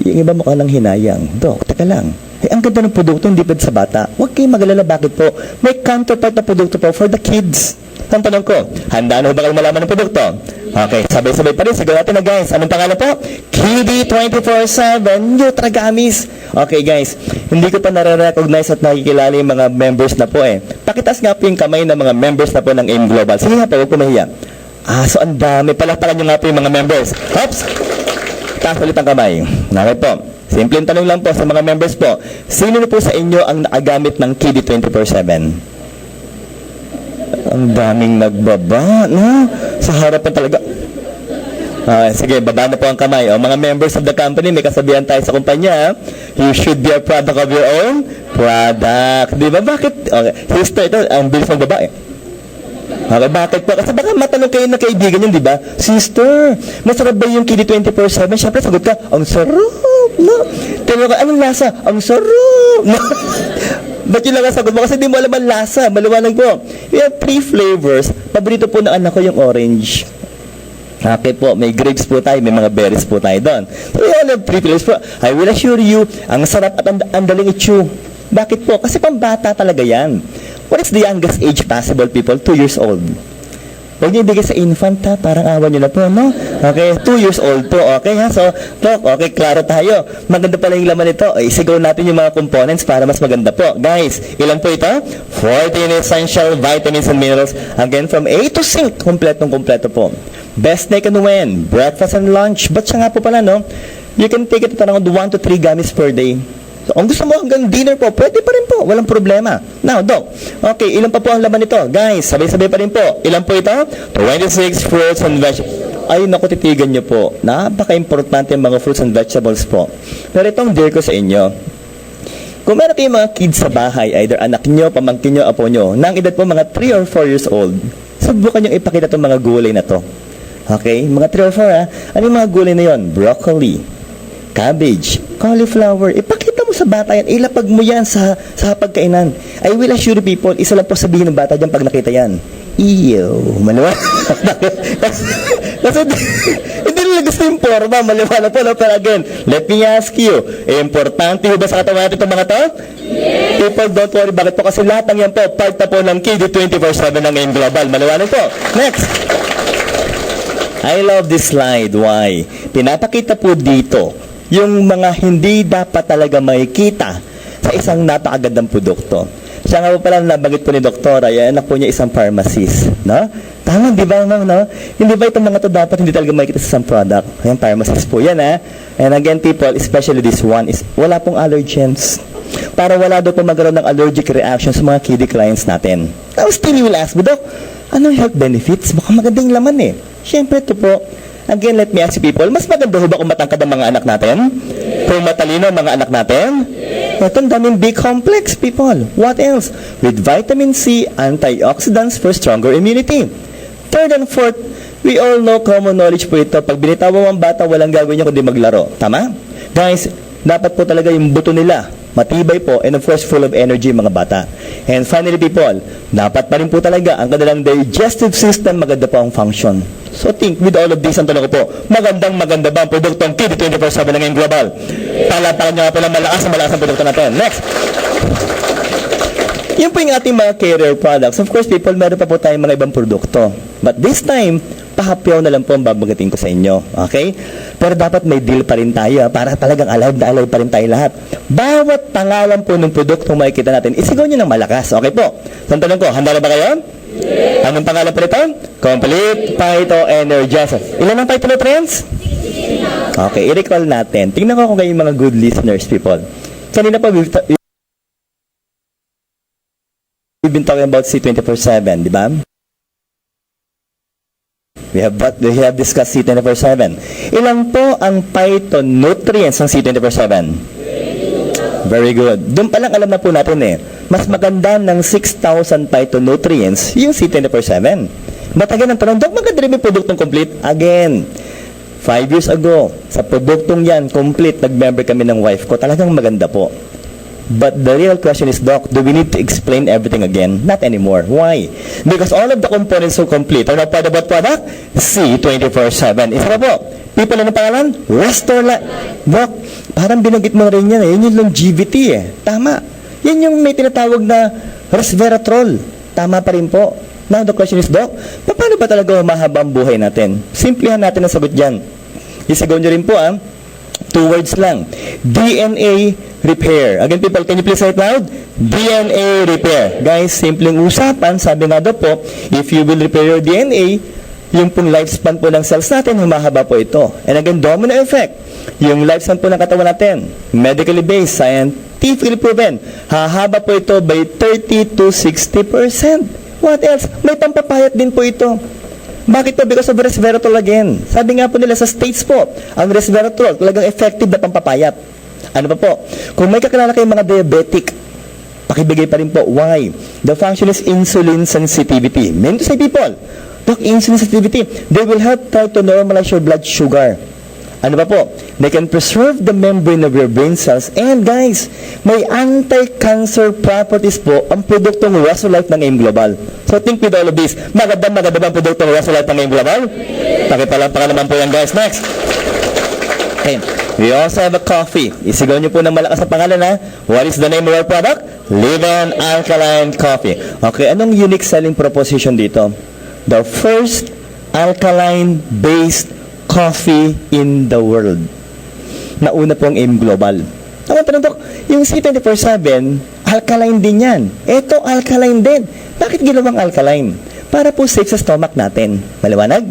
Yung iba mukha ng hinayang. Dok, teka lang. Ang ganda ng produkto, hindi pa sa bata. Huwag kayong mag-alala, bakit po? May counterpart na produkto po for the kids. Ang tanong ko, handa na ba kayong malaman ng produkto? Okay, sabay-sabay pa rin. Sigaw natin na guys. Anong pangalan po? KD 24/7 Nutragamis. Okay guys, hindi ko pa nare-recognize at nakikilala yung mga members na po eh. Pakitas nga po yung kamay ng mga members na po ng AIM Global. Sige nga po, huwag po mahiya. So ang dami. Palakpakan nyo nga po yung mga members. Oops! Taas ulit ang kamay. Okay po. Simpleng tanong lang po sa mga members po. Sino na po sa inyo ang nakagamit ng KD 24/7? Ang daming nagbaba, no? Sa harapan talaga. Sige, baba na po ang kamay. Mga members of the company, may kasabihan tayo sa kumpanya. You should be a product of your own product. Di ba? Bakit? Okay. Sister, ito, ang bilis ng babae. Okay, bakit po? Kasi baka matanong kayo na kaibigan yun, di ba? Sister, masarap ba yung KD 24/7? Siyempre, sagot ka, ang sarap, no? Tinanong ka, anong lasa? Ang sarap, no? Ba't yun lang ang sagot mo? Kasi di mo alam ang lasa. Maliwanag po. We have 3 flavors. Paborito po ng anak ko yung orange. Okay po, may grapes po tayo, may mga berries po tayo doon. So we all have 3 flavors po. I will assure you, ang sarap at ang daling i-chew. Bakit po? Kasi pambata talaga yan. What is the youngest age possible, people? 2 years old. Huwag niyo ibigay sa infant ha, parang awan niyo na po, no? Okay, 2 years old po, okay ha? So, okay, klaro tayo. Maganda pala yung laman nito. Isigaw natin yung mga components para mas maganda po. Guys, ilan po ito? 14 essential vitamins and minerals. Again, from A to Z, kompletong-kompleto po. Best na can win, breakfast and lunch. Ba't siya nga po pala, no? You can take it around 1 to 3 gummies per day. So, kung gusto mo hanggang dinner po, pwede pa rin po. Walang problema. Now, Doc, okay, ilan pa po ang laman nito? Guys, sabay-sabay pa rin po. Ilan po ito? 26 fruits and vegetables. Ay, naku, titigan nyo po. Napaka-importante yung mga fruits and vegetables po. Pero itong dear ko sa inyo. Kung meron kayong mga kids sa bahay, either anak nyo, pamangkin nyo, apo nyo, na ang edad po mga 3 or 4 years old, subukan nyo ipakita itong mga gulay na to. Okay? Mga 3 or 4 ha? Ano yung mga gulay na yon? Broccoli, cabbage, cauliflower. Ipakita mo sa bata yan. Ilapag mo yan sa pagkainan. I will assure people, isa lang po sabihin ng bata dyan pag nakita yan. Ew. Maliwanag. Kasi hindi nila gusto yung forma. Maliwanag po. No? Pero again, let me ask you, importante ba sa katawan natin itong mga to? Yes. People, don't worry. Bakit po? Kasi lahat ng yan po, part na po ng KD 24/7 ng AIM Global. Maliwanag po. Next. I love this slide. Why? Pinapakita po dito yung mga hindi dapat talaga makikita sa isang napakagandang produkto. Siya nga po pala nabanggit po ni Doktora, yan anak po niya isang pharmacist. No? Tama, di ba, ma'am? No? Hindi ba itong mga to dapat hindi talaga makikita sa isang product? Ayan, pharmacist po yan, ha? And again, people, especially this one, is wala pong allergens. Para wala daw po magkaroon ng allergic reaction sa mga KD clients natin. Now, still you will ask me, Doc, anong health benefits? Baka magandang laman eh. Siyempre, ito po. Again, let me ask you people, mas maganda ba kung matangkad ang mga anak natin? Yes. Kung matalino ang mga anak natin? Yes. Ito ang daming B-complex, people. What else? With vitamin C, antioxidants for stronger immunity. Third and fourth, we all know, common knowledge po ito. Pag binitawan mo ang bata, walang gagawin niya kundi maglaro. Tama? Guys, dapat po talaga yung buto nila matibay po, and of course, full of energy mga bata. And finally, people, dapat pa rin po talaga ang kanilang digestive system maganda po ang function. So think, with all of this, ang tanong ko po, maganda ba ang produktong KD 24/7 ng AIM Global? Palapakan nyo nga po lang malakas ang produkto natin. Next! Yun po yung ating mga carrier products. Of course, people, meron pa po tayong mga ibang produkto. But this time, pahapyaw na lang po ang babagating ko sa inyo. Okay? Pero dapat may deal pa rin tayo para talagang alive na alive pa rin tayo lahat. Bawat pangalan po ng produktong makikita natin, isigaw nyo ng malakas. Okay po? So, ang tanong ko, handa na ba kayo? Yes. Anong pangalan po nito? Complete Phyto Energizer. Ilan ang phytonutrients? Okay, i-recall natin. Tingnan ko kung kayo mga good listeners, people. Kanina pa, we've been talking about C24/7, di ba? We have discussed C24/7. Ilan po ang phytonutrients ng C24/7? Very good. Doon pa lang alam na po natin eh. Mas maganda ng 6,000 phytonutrients yung C24/7. Matagal ang tanong, Dok, maganda rin may produktong complete? Again, 5 years ago, sa produktong yan, complete, nag-member kami ng wife ko. Talagang maganda po. But the real question is, Doc, do we need to explain everything again? Not anymore. Why? Because all of the components are complete. Ano pa about product? C24/7. Isa pa po. People, ano pangalan? Restore Life. Doc, parang binanggit mo rin yan. Yun yung longevity eh. Tama. Yan yung may tinatawag na resveratrol. Tama pa rin po. Now, the question is, Doc, paano ba talaga humahaba ang buhay natin? Simplihan natin ang sagot dyan. Isigaw nyo rin po, 2 words lang. DNA repair. Again, people, can you please say it loud? DNA repair. Guys, simpleng usapan. Sabi nga daw po, if you will repair your DNA, yung pong lifespan po ng cells natin, humahaba po ito. And again, domino effect. Yung lifespan po ng katawan natin, medically based, scientifically proven, hahaba po ito by 30 to 60%. What else? May pampapayat din po ito. Bakit po? Because of resveratrol again. Sabi nga po nila sa states po, ang resveratrol talagang effective na pampapayat. Ano pa po? Kung may kakilala kayong mga diabetic, pakibigay pa rin po. Why? The function is insulin sensitivity. Meant to say people, Doc, insulin sensitivity, they will help try to normalize your blood sugar. Ano ba po? They can preserve the membrane of your brain cells. And guys, may anti-cancer properties po ang produktong Resolite ng AIM Global. So think with all of this. Maganda ba ang produktong Resolite ng AIM Global? Pakipalampakan naman po yan, guys. Next. Okay. We also have a coffee. Isigaw niyo po ng malakas sa pangalan, ha? What is the name of our product? Live Alkaline Coffee. Okay, anong unique selling proposition dito? The first alkaline-based coffee in the world. Nauna po ang AIM Global. Ako tanong, Dok, yung C24/7, alkaline din yan. Ito, alkaline din. Bakit ginawang alkaline? Para po safe sa stomach natin. Maliwanag?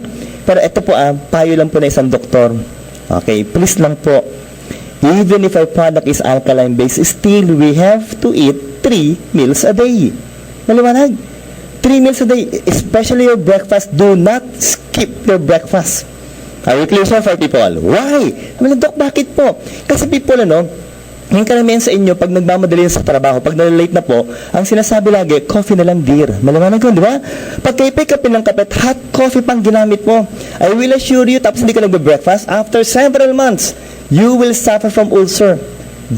Pero ito po, payo lang po na isang doktor. Okay, please lang po. Even if our product is alkaline-based, still we have to eat 3 meals a day. Maliwanag? 3 meals a day, especially your breakfast. Do not skip your breakfast. Are we clear, sir, for people? Why? Dok, bakit po? Kasi people, yung karamihan sa inyo, pag nagmamadali sa trabaho, pag nalilate na po, ang sinasabi lagi, coffee na lang, dear. Maliwanag yun, di ba? Pag kayo pick upin ng kape, hot coffee pang ginamit mo. I will assure you, tapos hindi ka nagbe-breakfast, after several months, you will suffer from ulcer.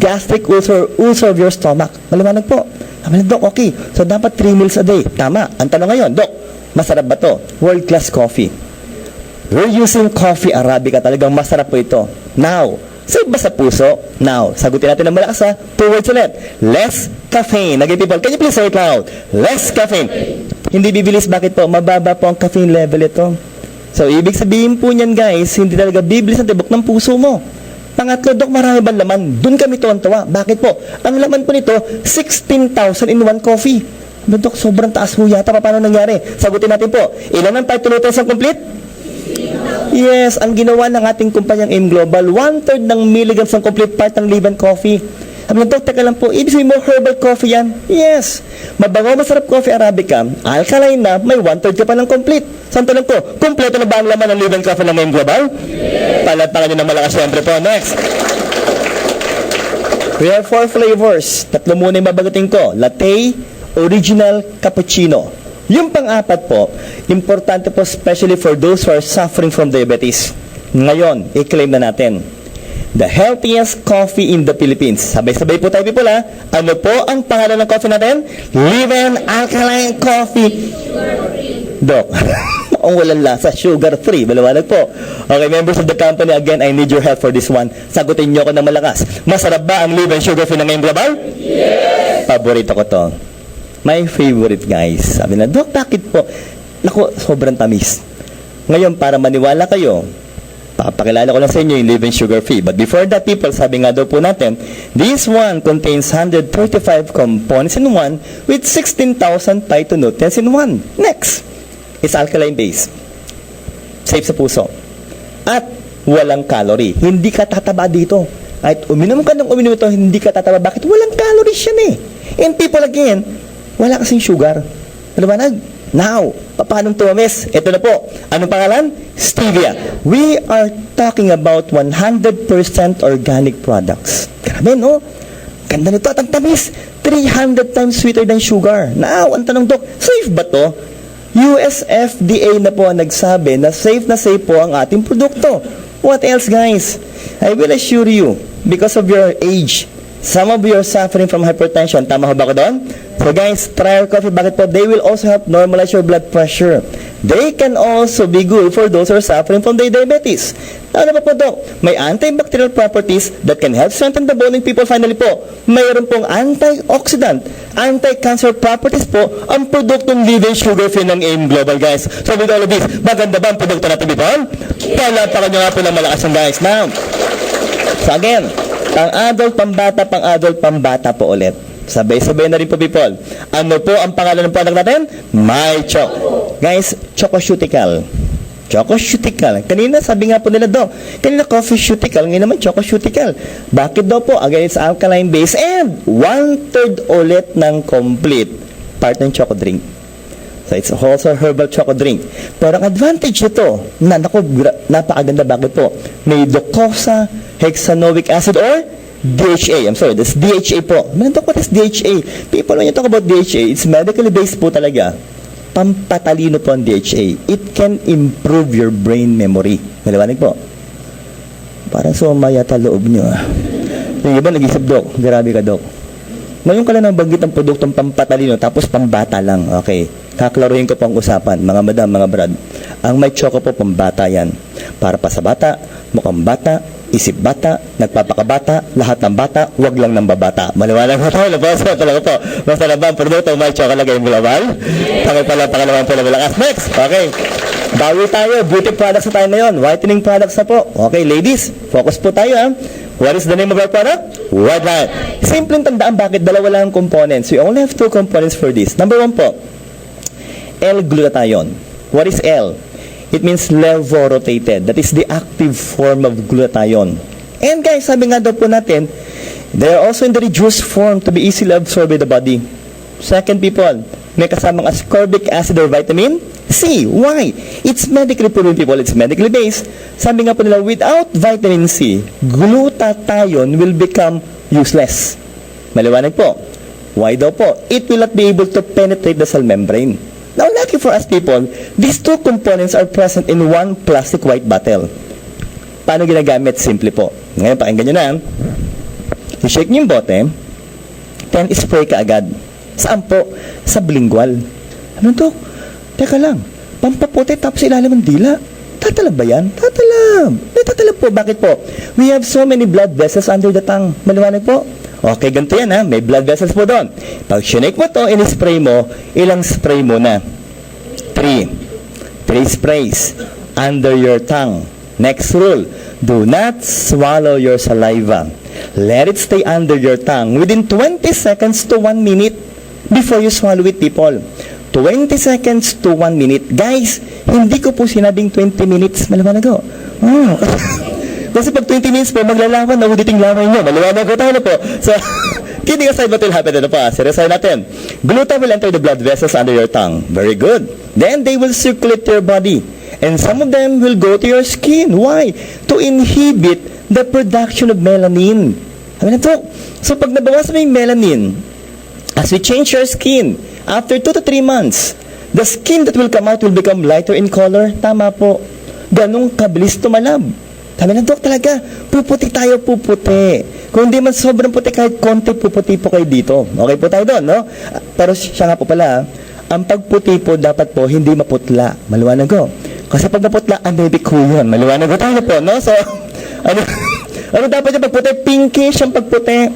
Gastric ulcer, ulcer of your stomach. Maliwanag po. Dok, okay. So, dapat 3 meals a day. Tama. Ang tanong ngayon, Dok, masarap ba to? World-class coffee. We're using coffee Arabica. Talagang masarap po ito. Now, safe ba sa puso? Now, sagutin natin ng malakas, 2 words ulit. Less caffeine. Again, people, can you please say it loud? Less caffeine. Hindi bibilis. Bakit po? Mababa po ang caffeine level ito. So, ibig sabihin po niyan, guys, hindi talaga bibilis ang tibok ng puso mo. Pangatlo, Dok, marami ba laman? Doon kami tuwan-tuwa. Bakit po? Ang laman po nito, 16,000 in 1 coffee. Dok, sobrang taas po yata. Paano nangyari? Sagutin natin po. Ilan ang 5 to ang complete? Yes, ang ginawa ng ating kumpanyang AIM Global, 1/3 ng milligrams ang complete part ng Live Coffee. Sabi ng Dok, teka lang po, ibig sabihin mo herbal coffee yan? Yes. Mabango, masarap coffee Arabica, alkaline na, may 1/3 ka pa ng complete. Saan tanong po, kumpleto na ba ang laman ng Live Coffee ng AIM Global? Yes. Palatakan nyo ng malakas siyempre po. Next. We have 4 flavors. 3 muna yung babagutin ko. Latte, original, cappuccino. Yung pang-apat po, importante po especially for those who are suffering from diabetes. Ngayon, i-claim na natin. The healthiest coffee in the Philippines. Sabay-sabay po tayo, people, ha? Ano po ang pangalan ng coffee natin? Live Alkaline Coffee. Dok, ang walang lasa, sugar-free. Maliwanag po. Okay, members of the company, again, I need your help for this one. Sagutin nyo ako ng malakas. Masarap ba ang Live sugar-free ng AIM Global? Yes! Paborito ko to. My favorite, guys. Sabi na, Dok, bakit po? Naku, sobrang tamis. Ngayon, para maniwala kayo, papakilala ko lang sa inyo yung Live sugar-free. But before that, people, sabi nga daw po natin, this one contains 135 components in one with 16,000 phytonutrients in one. Next, it's alkaline base. Safe sa puso. At walang calorie. Hindi ka tataba dito. Kahit uminom ka ng uminom ito, hindi ka tataba. Bakit? Walang calories yan eh. And people, again, wala kasing sugar. Maliwanag? Now, paano tumamis? Ito na po. Anong pangalan? Stevia. We are talking about 100% organic products. Grabe, no? Ganda nito at ang tamis. 300 times sweeter than sugar. Now, ang tanong, Dok, safe ba to? US FDA na po ang nagsabi na safe po ang ating produkto. What else, guys? I will assure you, because of your age, some of you are suffering from hypertension. Tama ba ko doon? So guys, try our coffee. Bakit po? They will also help normalize your blood pressure. They can also be good for those who are suffering from diabetes. Ano pa po, Dok? May antibacterial properties that can help strengthen the bone in people. Finally po, mayroon pong antioxidant, anti-cancer properties po ang produktong liver sugar-free ng AIM Global, guys. So with all of this, maganda ba ang produkto natin, people? Palapakan nyo nga po ng malakas yan, guys. Now, so again, pang-adult, pambata po ulit. Sabay-sabay na rin po, people. Ano po ang pangalan ng product natin? My Choco. Guys, Chococeutical. Chococeutical. Kanina, sabi nga po nila, Dok, kanina Coffeeceutical, ngayon naman Chococeutical. Bakit daw po? Again, it's alkaline base and 1/3 ulit ng complete part ng Choco drink. So, it's also herbal Choco drink. Pero ang advantage nito, napakaganda. Bakit po? May docosahexanoic acid or DHA. I'm sorry, that's DHA po. Dok, what is DHA? People, when you talk about DHA, it's medically based po talaga. Pampatalino po ang DHA. It can improve your brain memory. Maliwanag po. Parang sumaya ta loob nyo. Yung iba nag-isip, Dok. Grabe ka, Dok. Ngayon ka lang nang banggit ang produktong pampatalino tapos pambata lang. Okay. Kaklaruhin ko po ang usapan. Mga madam, mga brad. Ang may choco po, pambata yan. Para pa sa bata, mukhang bata, isip bata, nagpapakabata, lahat ng bata, wag lang ng babata. Maliwanag po tayo, nabasa talaga po. Basta na ba ang produkto, may choco lagay mo global? Pangalawang po na malakas. Next, okay. Bawi tayo, beauty products na tayo ngayon. Whitening products na po. Okay, ladies, focus po tayo, ha. What is the name of our product? White Light. Simpleng tandaan bakit dalawa lang ang components. We only have 2 components for this. Number 1 po, L-glutathione. What is L? It means levo-rotated. That is the active form of glutathione. And guys, sabi nga daw po natin, they are also in the reduced form to be easily absorbed by the body. Second, people, may kasamang ascorbic acid or vitamin C. Why? It's medically proven, people. It's medically based. Sabi nga po nila, without vitamin C, glutathione will become useless. Maliwanag po. Why daw po? It will not be able to penetrate the cell membrane. Now, lucky for us, people, these 2 components are present in 1 plastic white bottle. Paano ginagamit? Simple po. Ngayon, pakinggan nyo na. I-shake nyo yung bote, then spray ka agad. Saan po? Sa bilingual. Ano to? Teka lang. Pampaputi tapos ilalim ng dila. Tatalab ba yan? Tatalab. Tatalab po. Bakit po? We have so many blood vessels under the tongue. Maliwanag po? Okay, ganito yan, ha. May blood vessels po doon. Pag sinake mo to, in-spray mo, ilang spray mo na? 3 sprays under your tongue. Next rule, do not swallow your saliva. Let it stay under your tongue within 20 seconds to 1 minute before you swallow it, people. 20 seconds to 1 minute. Guys, hindi ko po sinabing 20 minutes. Maliwanag ko. Oh. Kasi pag 20 minutes po, maglalawan, nahuditing laway nyo. Maliwanag ko tayo na po. So, kidding aside, what will happen? Ano pa? Seryosahin natin. Gluta will enter the blood vessels under your tongue. Very good. Then, they will circulate to your body. And some of them will go to your skin. Why? To inhibit the production of melanin. Sabi na to. So, pag nabawasan mo yung melanin, as we change your skin, after 2 to 3 months, the skin that will come out will become lighter in color. Tama po. Ganong kabilis tumalab. Sabi na, Dok, talaga, puputi tayo, puputi. Kung hindi man sobrang puti, kahit konti, puputi po kayo dito. Okay po tayo doon, no? Pero siya nga po pala, ang pagputi po, dapat po, hindi maputla. Maliwanag ko. Kasi pag naputla, anebic ko yun. Maliwanag ko tayo po, no? So, ano dapat yung pagputi? Pinkish ang pagputi.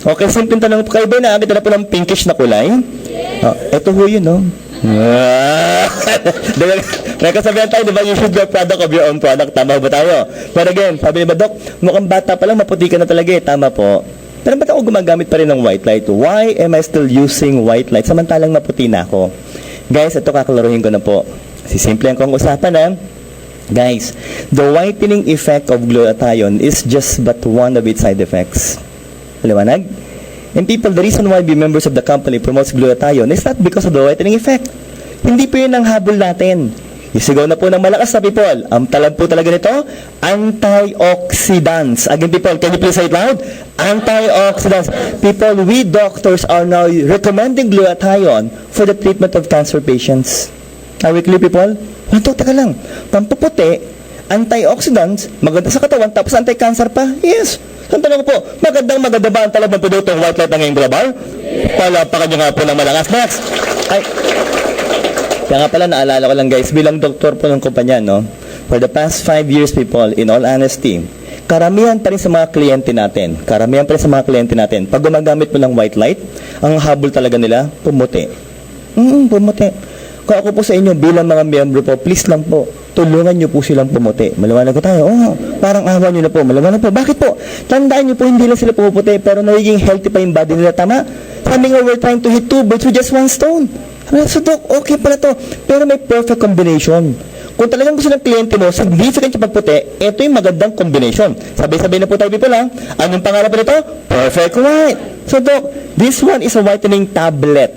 Okay, simpleng tanong po kayo ba, nakakita na po ng pinkish na kulay? Ito ho yun, no? May kasabihan tayo, diba, you should be a product of your own product. Tama ba tayo? But again, sabi niya ba, Dok, mukhang bata pa lang, maputi ka na talaga eh. Tama po. Pero ba't ako gumagamit pa rin ng white light? Why am I still using white light? Samantalang maputi na ako. Guys, ito kakalaruhin ko na po. Simple ko ang usapan, ha? Guys, the whitening effect of glutathione is just but one of its side effects. Paliwanag? And people, the reason why we members of the company promotes glutathione is not because of the whitening effect. Hindi po yun ang habol natin. Isigaw na po ng malakas sa people. Ang talab po talaga nito, antioxidants. Again, people, can you please say it loud? Antioxidants. People, we doctors are now recommending glutathione for the treatment of cancer patients. Are we clear, people? Ito, taka lang. Pampaputi, antioxidants, maganda sa katawan, tapos anti-cancer pa? Yes. Ang tanong ko po, maganda ba ang talab ng produktong white light ng ngayong global? Palapakan nyo nga po ng malakas. Next. Kaya nga pala, naalala ko lang guys, bilang doktor po ng kumpanya, no? For the past 5 years, people, in all honesty, karamihan pa rin sa mga kliyente natin, pag gumagamit mo ng white light, ang habol talaga nila, pumuti. Pumuti. Kung ako po sa inyo, bilang mga miyembro po, please lang po, tulungan nyo po silang pumuti. Maliwanag ko tayo, parang awa nyo na po, maliwanag po. Bakit po? Tandaan nyo po, hindi lang sila pumuputi, pero nagiging healthy pa yung body nila, tama? Sabi nga, we're trying to hit 2 birds with just 1 stone. So, Doc, okay pala to. Pero may perfect combination. Kung talagang gusto ng kliyente mo, significant yung pagputi, ito yung magandang combination. Sabay-sabay na po tayo people lang. Anong pangalan pa nito? Perfect White. So, Doc, this one is a whitening tablet.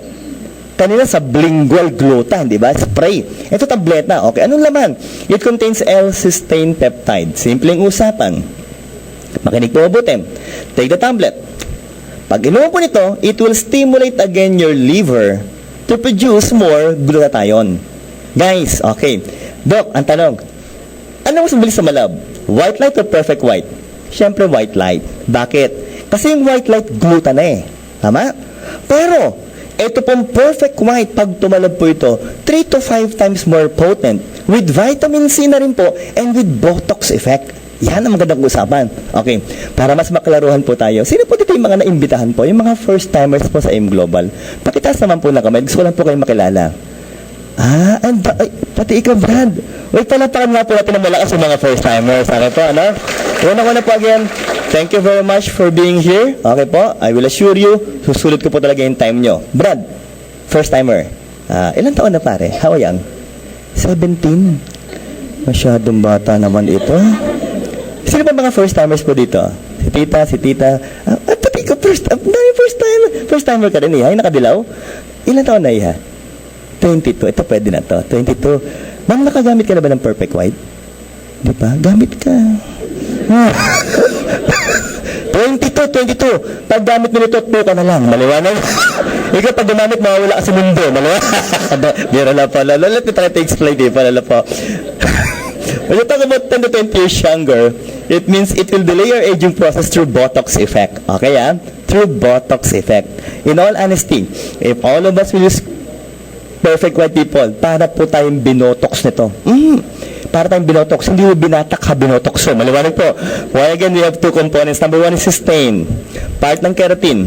Kanina sa Blingual Glutan, di ba? Spray. Ito tablet na. Okay, anong laman? It contains L-cysteine peptide. Simpleng usapan. Makinig po mabuti. Take the tablet. Pag inuman po nito, it will stimulate again your liver to produce more glutathione. Guys, okay. Doc, ang tanong, ano mas mabilis sa malab? White light or perfect white? Siyempre white light. Bakit? Kasi yung white light gluta na eh. Tama? Pero, ito pong perfect white, pag tumalab po ito, 3 to 5 times more potent with vitamin C na rin po and with Botox effect. Yan ang magandang usapan. Okay, para mas maklaruhan po tayo, sino po dito yung mga naimbitahan po? Yung mga first timers po sa AIM Global. Pakitaas naman po na kamay. Gusto ko lang po kayo makilala. Pati ikaw, Brad. Wait, palapakan nga po natin ng malakas yung mga first timers. Okay po, ano? Una po again, thank you very much for being here. Okay po, I will assure you, susulit ko po talaga yung time nyo. Brad, first timer. Ilang taon na pare? How young? 17. Masyadong bata naman ito. Sino ba mga first timers po dito? Si tita. Pati ko first timer. First timer ka rin, Iha. Yung nakadilaw. Ilan taon na, Iha? 22. Ito pwede na to. 22. Ma'am, nakagamit ka na ba ng perfect white? Di ba? Gamit ka. 22. Pag gamit mo nito, 2 ka na lang. Maliwanag? Ikaw, pag gumamit, mawawala ka sa mundo. Maliwanag? Bira na pala. Let me try to explain it. Palala po. When you talk about 10 to 20 years younger, it means it will delay your aging process through Botox effect. Okay, Through Botox effect. In all honesty, if all of us will use perfect white people, para po tayong binotox nito. Para tayong binotox. Hindi mo binatak ha, binotox. So, maliwanag po. Why again, we have 2 components. Number 1 is cysteine. Part ng keratin.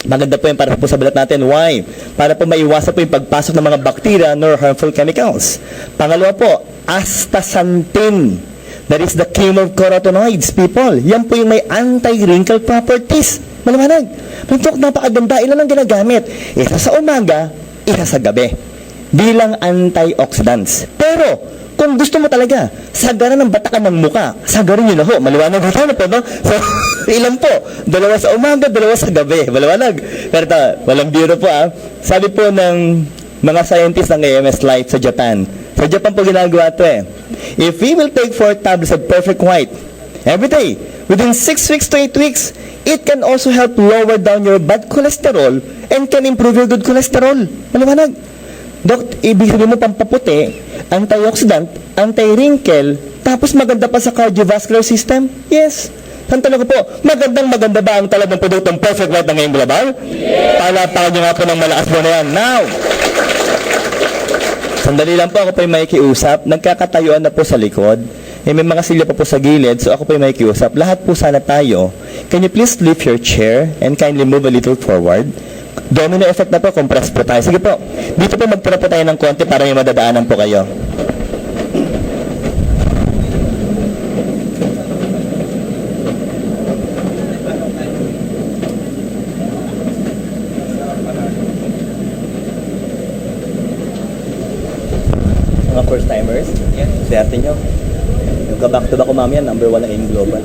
Maganda po yung para po sa balat natin. Why? Para po maiwasan po yung pagpasok ng mga bacteria nor harmful chemicals. Pangalawa po, astaxanthin. That is the king of carotenoids, people. Yan po yung may anti-wrinkle properties. Maliwanag. Pantok, napakaganda. Ilan ang ginagamit? Isa sa umaga, isa sa gabi. Bilang antioxidants. Pero, kung gusto mo talaga, sagaran ng batakan ng muka, sagarin yun na ho. Maliwanag ho tayo po, no? So, ilan po? 2 sa umaga, 2 sa gabi. Maliwanag. Pero walang biro po, Sabi po ng mga scientists ng AMS Light sa Japan. Sa Japan po ginagawa ito eh. If we will take 4 tablets of perfect white every day, within 6 weeks to 8 weeks, it can also help lower down your bad cholesterol and can improve your good cholesterol. Maliwanag. Dok, ibig sabihin mo pampaputi, antioxidant, anti-wrinkle, tapos maganda pa sa cardiovascular system? Yes. Ang tanong ko po, maganda ba ang talagang produktong perfect white ng AIM Global? Yes. Palapakan nyo nga po ng malakas mo na yan. Now, sandali lang po, ako po yung makikiusap. Nagkakatayuan na po sa likod. May mga silya pa po sa gilid, so ako po yung makikiusap. Lahat po sana tayo. Can you please lift your chair and kindly move a little forward? Domino effect na po, compress po tayo. Sige po, dito po magtira po tayo ng konti para may madadaanan po kayo. Mga first timers, swerte nyo. Yung ka-back to back ko mamaya, number 1 ng AIM Global.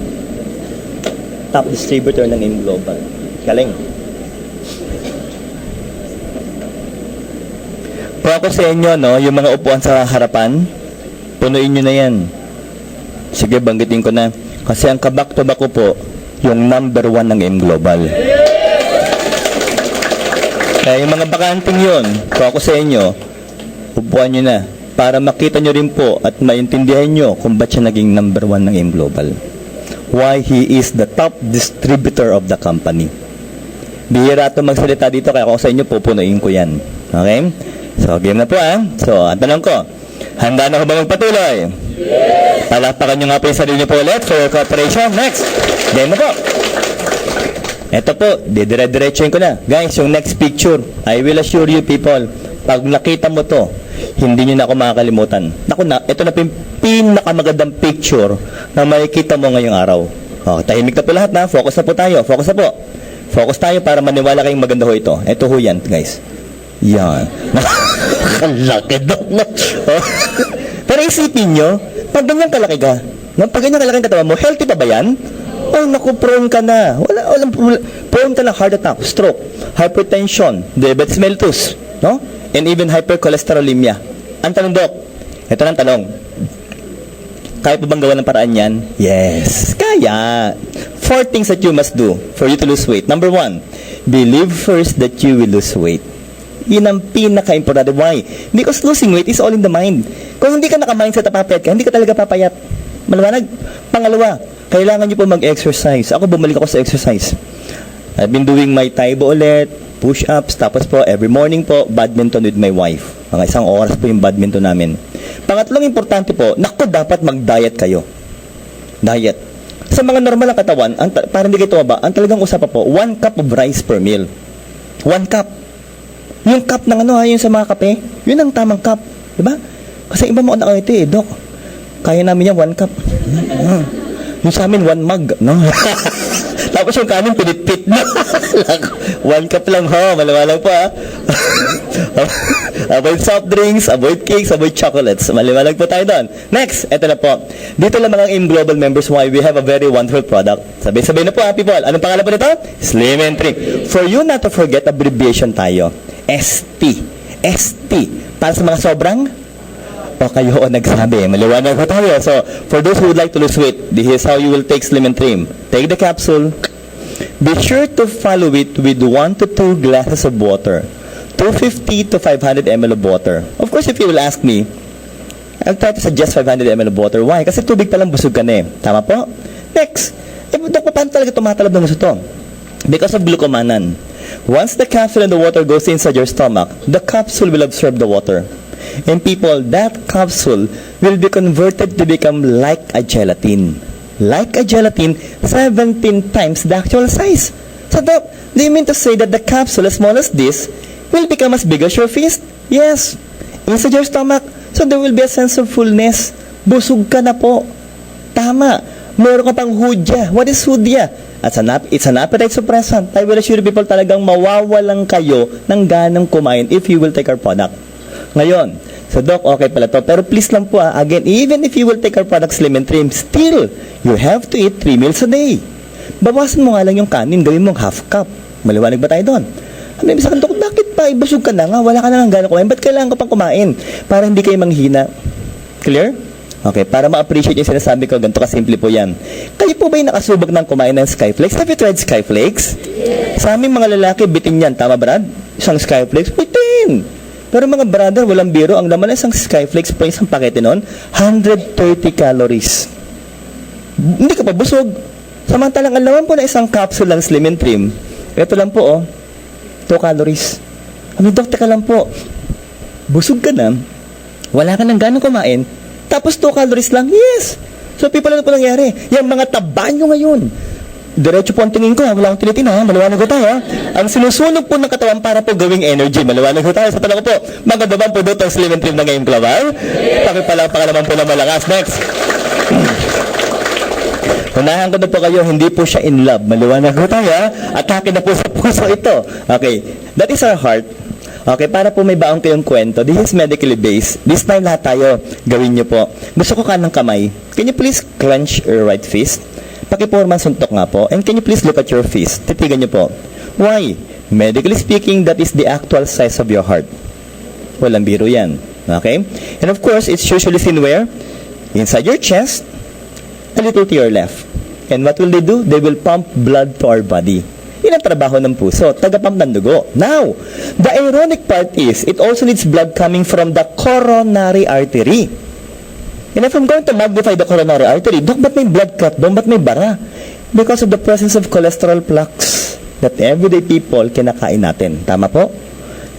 Top distributor ng AIM Global. Galing. Kung ako sa inyo, no, yung mga upuan sa harapan, punuin nyo na yan. Sige, banggitin ko na. Kasi ang kabak to back ko po, yung number 1 ng AIM Global. Kaya yung mga bakanting yun, kung ako sa inyo, upuan nyo na. Para makita nyo rin po at maintindihan nyo kung ba't siya naging number 1 ng AIM Global. Why he is the top distributor of the company. Bihira ito magsalita dito, kaya ako sa inyo, pupunuin ko yan. Okay? So, game na po So, ang tanong ko, handa na ho ba magpatuloy? Yes! Palakpakan nyo nga po yung sarili po ulit for your cooperation. Next! Game na po. Ito po, didire-diretsuin ko na. Guys, yung next picture, I will assure you people, pag nakita mo to, hindi nyo na ako makakalimutan. Naku na, ito na po yung pinakamagandang picture na makikita mo ngayong araw. Tahimik na po lahat na. Focus na po tayo. Focus na po. Focus tayo para maniwala kayong maganda ho ito. Ito ho yan, guys. Yan. Nakalaki daw. Pero isipin nyo, pag ganyan kalaki ka, pag ganyan kalaki ang katawan mo, healthy pa ba yan? Oh, naku, prone ka na. Walang prone ka na heart attack, stroke, hypertension, diabetes mellitus, no? And even hypercholesterolemia. Ang tanong, Doc, ito ang tanong. Kaya pa bang gawa ng paraan yan? Yes, kaya. 4 things that you must do for you to lose weight. Number 1, believe first that you will lose weight. Yun ang pinaka-importante. Why? Because losing weight is all in the mind. Kung hindi ka naka-mindset na papayat ka, hindi ka talaga papayat. Maliwanag? Pangalawa, kailangan nyo po mag-exercise. Ako, bumalik ako sa exercise. I've been doing my Taibo ulit, push-ups, tapos po, every morning po, badminton with my wife. Mga 1 oras po yung badminton namin. Pangatlong importante po, naku, dapat mag-diet kayo. Diet. Sa mga normal na katawan, para hindi kayo tumaba, ang talagang usapan po, 1 cup of rice per meal. 1 cup. Yung cup ng yung sa mga kape, yun ang tamang cup. Diba? Kasi iba mo na ito Doc. Kaya namin yan, 1 cup. Yung sa amin, 1 mug, no? Tapos yung kanin, pinitpit na. 1 cup lang, maliwalang po, Avoid soft drinks, avoid cakes, avoid chocolates. Maliwalang po tayo doon. Next, eto na po. Dito lang mga in global members why we have a very wonderful product. Sabay-sabay na po, people. Anong pangalan po nito? Slim and Trim. For you not to forget, abbreviation tayo. ST. ST. Para sa mga sobrang o kayo nagsabi. Maliwanag ko tayo. So, for those who would like to lose weight, this is how you will take Slim and Trim. Take the capsule. Be sure to follow it with 1 to 2 glasses of water. 250 to 500 ml of water. Of course, if you will ask me, I'll try to suggest 500 ml of water. Why? Kasi tubig pa lang busog ka na Tama po? Next. Dok, paano talaga tumatalab ng gusto to? Because of glucomannan. Once the capsule and the water goes inside your stomach, the capsule will absorb the water. And people, that capsule will be converted to become like a gelatin. Like a gelatin, 17 times the actual size. So, Doc, do you mean to say that the capsule, as small as this, will become as big as your fist? Yes. Inside your stomach. So, there will be a sense of fullness. Busog ka na po. Tama. Meron ka pang hudya. What is hudya? It's an appetite suppressant. I will assure people talagang mawawalan kayo ng ganang kumain if you will take our product. Ngayon, so Doc, okay pala to. Pero please lang po again, even if you will take our product Slim and Trim, still, you have to eat 3 meals a day. Bawasan mo nga lang yung kanin, gawin mong half cup. Maliwanag ba tayo doon? Ano ibig sabihin, Doc, bakit pa? Ibusog ka na nga, wala ka na ng gano'ng kumain. Ba't kailangan ka pang kumain? Para hindi kayo manghina. Clear? Okay, para ma-appreciate yung sinasabi ko, ganito kasimple po yan. Kayo po ba yung nakasubok ng kumain ng Skyflakes? Have you tried Skyflakes? Yes. Sa aming mga lalaki, bitin yan. Tama, Brad? Isang Skyflakes, bitin. Pero mga brother, walang biro, ang laman ng isang Skyflakes po, isang pakete nun, 130 calories. Hindi ka pa busog. Samantalang ang laman po na isang capsule ng Slim and Trim, ito lang po, 2 calories. Doc, teka lang po. Busog ka na, wala ka nang ganong kumain, tapos 2 calories lang? Yes! So, people, ano po nangyari? Yung mga taba nyo ngayon, diretso po ang tingin ko, wala akong tinitin maliwanag ko tayo Ang sinusunog po ng katawan para po gawing energy, maliwanag ko tayo. Sa tanong ko po, maganda po doon ang Slim and Trim na ngayong global? Pakipalakpakan naman po ng malakas. Next. Unahan ko na po kayo, hindi po siya in love. Maliwanag ko tayo Atake na po sa puso ito. Okay, that is our heart. Okay, para po may baong kayong kwento, this is medically based. This time lahat tayo, gawin nyo po. Gusto ko kanang kamay. Can you please clench your right fist? Pakiporman suntok nga po. And can you please look at your fist? Titigan nyo po. Why? Medically speaking, that is the actual size of your heart. Walang biro yan. Okay? And of course, it's usually seen where? Inside your chest, a little to your left. And what will they do? They will pump blood to our body. Yan ang trabaho ng puso, taga-pump ng dugo. Now, the ironic part is, it also needs blood coming from the coronary artery. And if I'm going to magnify the coronary artery, Doc, ba't may blood clot doon? Ba't may bara? Because of the presence of cholesterol plaques that everyday people kinakain natin. Tama po?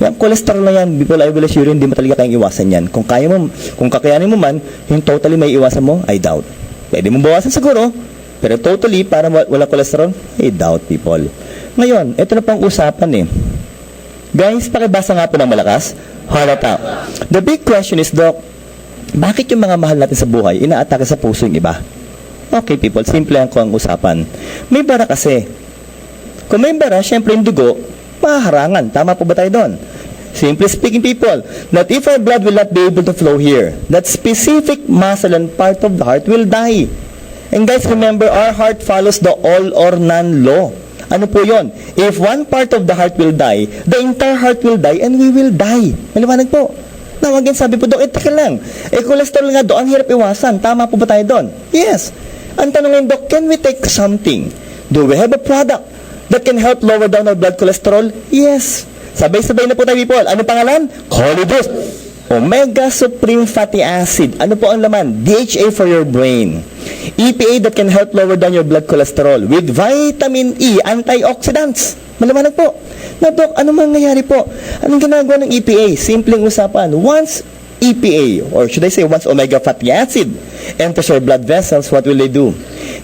Yung cholesterol na yan, people, I will assure you, hindi mo talaga kayang iwasan yan. Kung kakayanin mo man, yung totally may iwasan mo, I doubt. Pwede mong bawasan siguro, pero totally, para wala cholesterol, I doubt, people. Ngayon, ito na pang usapan eh. Guys, pakibasa nga po ng malakas. Heart attack. The big question is, Doc, bakit yung mga mahal natin sa buhay, inaatake sa puso yung iba? Okay, people, simple ang usapan. May bara kasi. Kung may bara, syempre yung dugo, mahaharangan. Tama po ba tayo doon? Simply speaking, people, that if our blood will not be able to flow here, that specific muscle and part of the heart will die. And guys, remember, our heart follows the all or none law. Ano po yon? If one part of the heart will die, the entire heart will die and we will die. Maliwanag po. Now again, sabi po, Dok, teka lang. Cholesterol nga do, ang hirap iwasan. Tama po ba tayo doon? Yes. Ang tanong ngayon, Dok, can we take something? Do we have a product that can help lower down our blood cholesterol? Yes. Sabay-sabay na po tayo, people. Ano pangalan? Holy Boost. Omega Supreme Fatty Acid. Ano po ang laman? DHA for your brain. EPA that can help lower down your blood cholesterol. With vitamin E, antioxidants. Malamanag po. Na, Dok, ano mangyayari po? Anong ginagawa ng EPA? Simpleng usapan. Once EPA, or should I say once omega fatty acid, enters your blood vessels, what will they do?